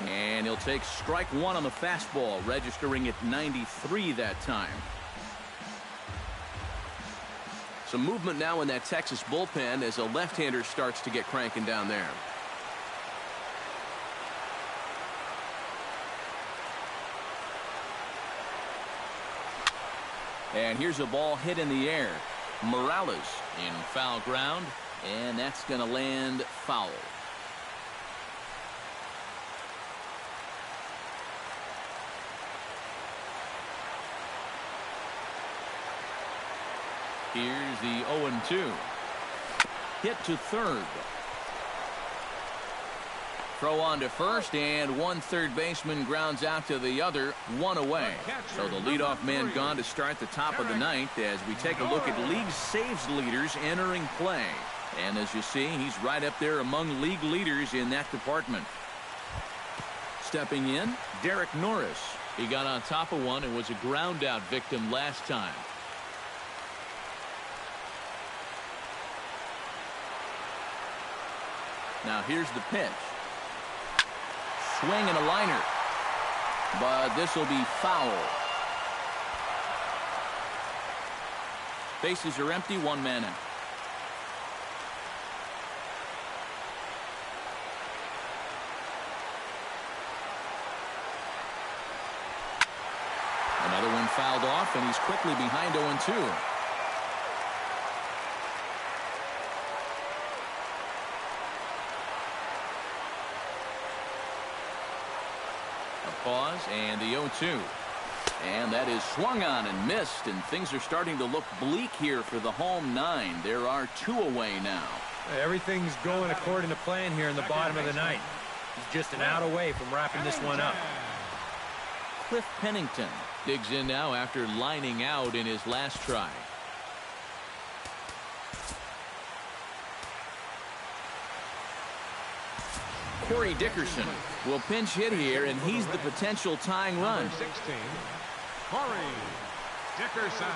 And he'll take strike 1 on the fastball, registering at 93 that time. Some movement now in that Texas bullpen as a left-hander starts to get cranking down there. And here's a ball hit in the air. Morales in foul ground, and that's going to land foul. Here's the 0-2. Hit to third. Throw on to first, and one third baseman grounds out to the other, one away. So the leadoff man gone to start the top of the ninth as we take a look at league saves leaders entering play. And as you see, he's right up there among league leaders in that department. Stepping in, Derek Norris. He got on top of one and was a ground out victim last time. Now here's the pitch. Swing and a liner. But this will be foul. Bases are empty, one man out. Another one fouled off, and he's quickly behind 0-2. Pause and the 0-2. And that is swung on and missed, and things are starting to look bleak here for the home nine. There are two away now. Everything's going according to plan here in the bottom of the ninth. He's just an out away from wrapping this one up. Cliff Pennington digs in now after lining out in his last try. Corey Dickerson will pinch hit here, and he's the potential tying run. Number 16, Corey Dickerson.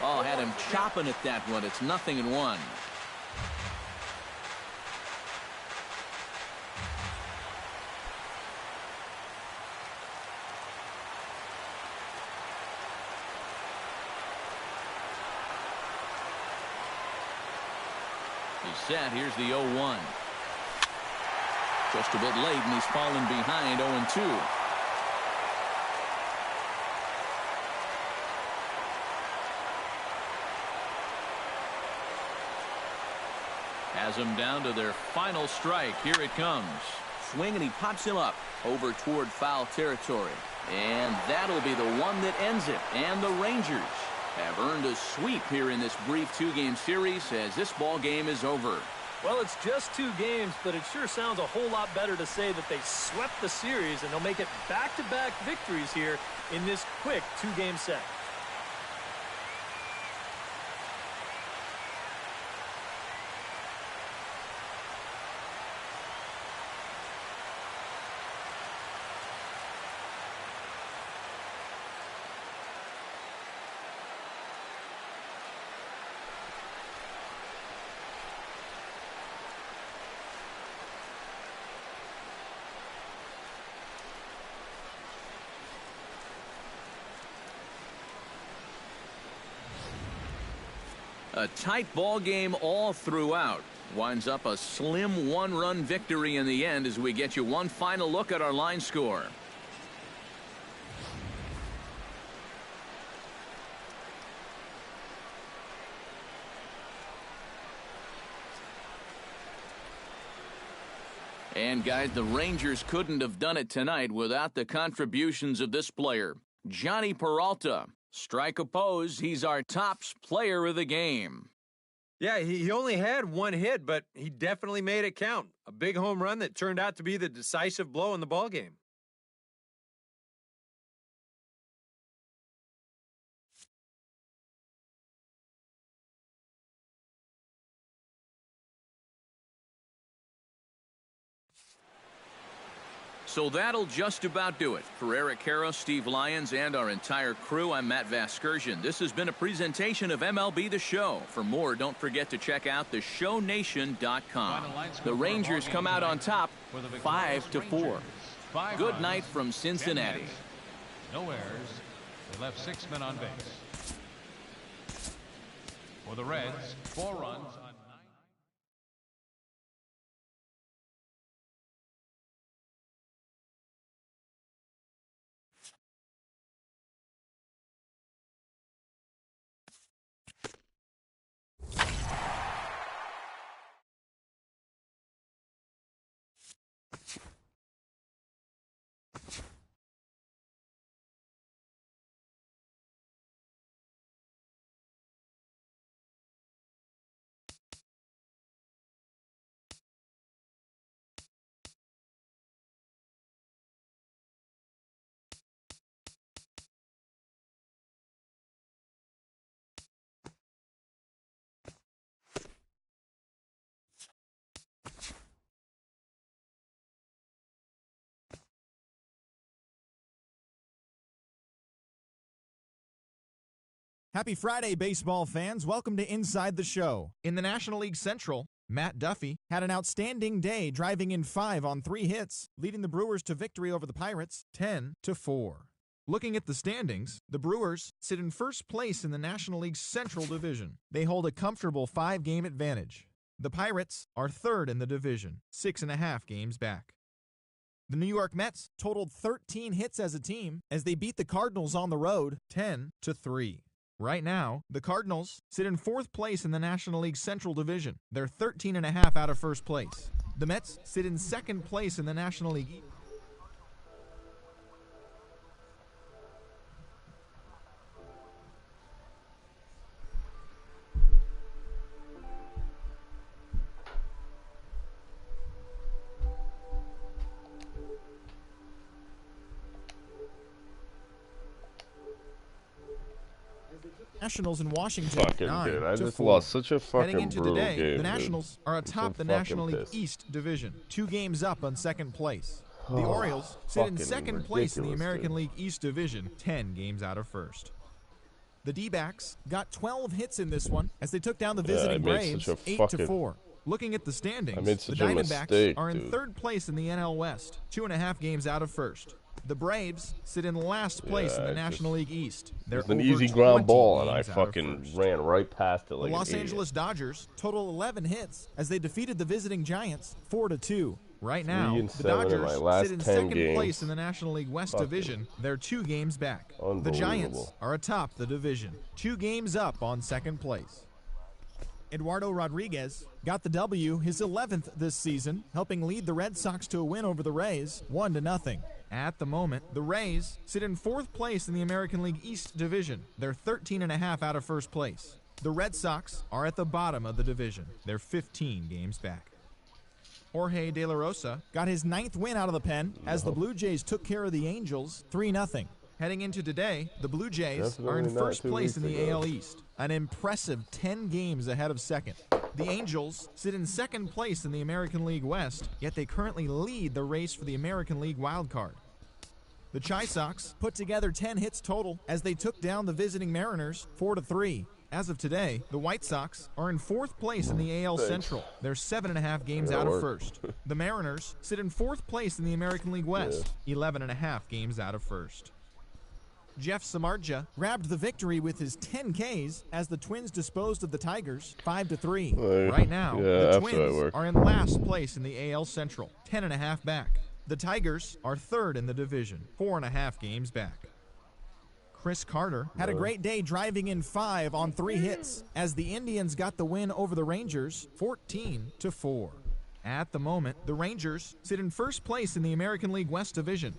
Oh, had him chopping at that one. It's 0-1. He's set. Here's the 0-1. Just a bit late, and he's fallen behind 0-2. Has them down to their final strike. Here it comes. Swing, and he pops him up over toward foul territory. And that'll be the one that ends it. And the Rangers have earned a sweep here in this brief two-game series as this ball game is over. Well, it's just 2 games, but it sure sounds a whole lot better to say that they swept the series, and they'll make it back-to-back victories here in this quick 2-game set. A tight ball game all throughout. Winds up a slim 1-run victory in the end as we get you one final look at our line score. And guys, the Rangers couldn't have done it tonight without the contributions of this player, Johnny Peralta. Strike oppose, he's our top player of the game. Yeah, he only had 1 hit, but he definitely made it count. A big home run that turned out to be the decisive blow in the ballgame. So that'll just about do it. For Eric Karros, Steve Lyons, and our entire crew, I'm Matt Vasgersian. This has been a presentation of MLB The Show. For more, don't forget to check out theshownation.com. The Rangers come out on top 5-4. Good night from Cincinnati. No errors. They left 6 men on base. For the Reds, 4 runs on 9. Happy Friday, baseball fans. Welcome to Inside the Show. In the National League Central, Matt Duffy had an outstanding day, driving in 5 on 3 hits, leading the Brewers to victory over the Pirates 10-4. Looking at the standings, the Brewers sit in first place in the National League Central Division. They hold a comfortable 5-game advantage. The Pirates are third in the division, 6.5 games back. The New York Mets totaled 13 hits as a team as they beat the Cardinals on the road 10-3. Right now, the Cardinals sit in 4th place in the National League Central Division. They're 13.5 out of first place. The Mets sit in 2nd place in the National League East. Nationals in Washington. Fucking dude, I just lost such a fucking Heading into brutal today, game. the Nationals are atop the National League East Division, 2 games up on 2nd place. The Orioles sit in 2nd place in the American League East Division, 10 games out of first. The D-backs got 12 hits in this one as they took down the visiting Braves 8-4. Looking at the standings, the Diamondbacks are in 3rd place in the NL West, 2.5 games out of first. The Braves sit in last place in the National League East. They're an easy ground ball, and I fucking ran right past it like the Los Angeles Dodgers total 11 hits as they defeated the visiting Giants 4-2. Right now, the Dodgers sit in 2nd place in the National League West Division. They're 2 games back. The Giants are atop the division, 2 games up on 2nd place. Eduardo Rodriguez got the W, his 11th this season, helping lead the Red Sox to a win over the Rays, 1-0. At the moment, the Rays sit in 4th place in the American League East Division. They're 13.5 out of first place. The Red Sox are at the bottom of the division. They're 15 games back. Jorge De La Rosa got his 9th win out of the pen as the Blue Jays took care of the Angels 3-0. Heading into today, the Blue Jays are in first place in the AL East, an impressive 10 games ahead of second. The Angels sit in 2nd place in the American League West, yet they currently lead the race for the American League wildcard. The Chi Sox put together 10 hits total as they took down the visiting Mariners 4-3. As of today, the White Sox are in 4th place in the AL Central. They're 7.5 games out of first. The Mariners sit in 4th place in the American League West, 11.5 games out of first. Jeff Samardzija grabbed the victory with his 10 Ks as the Twins disposed of the Tigers 5-3. Right now, the Twins are in last place in the AL Central, 10.5 back. The Tigers are 3rd in the division, 4.5 games back. Chris Carter had a great day driving in 5 on 3 hits as the Indians got the win over the Rangers 14-4. At the moment, the Rangers sit in first place in the American League West Division.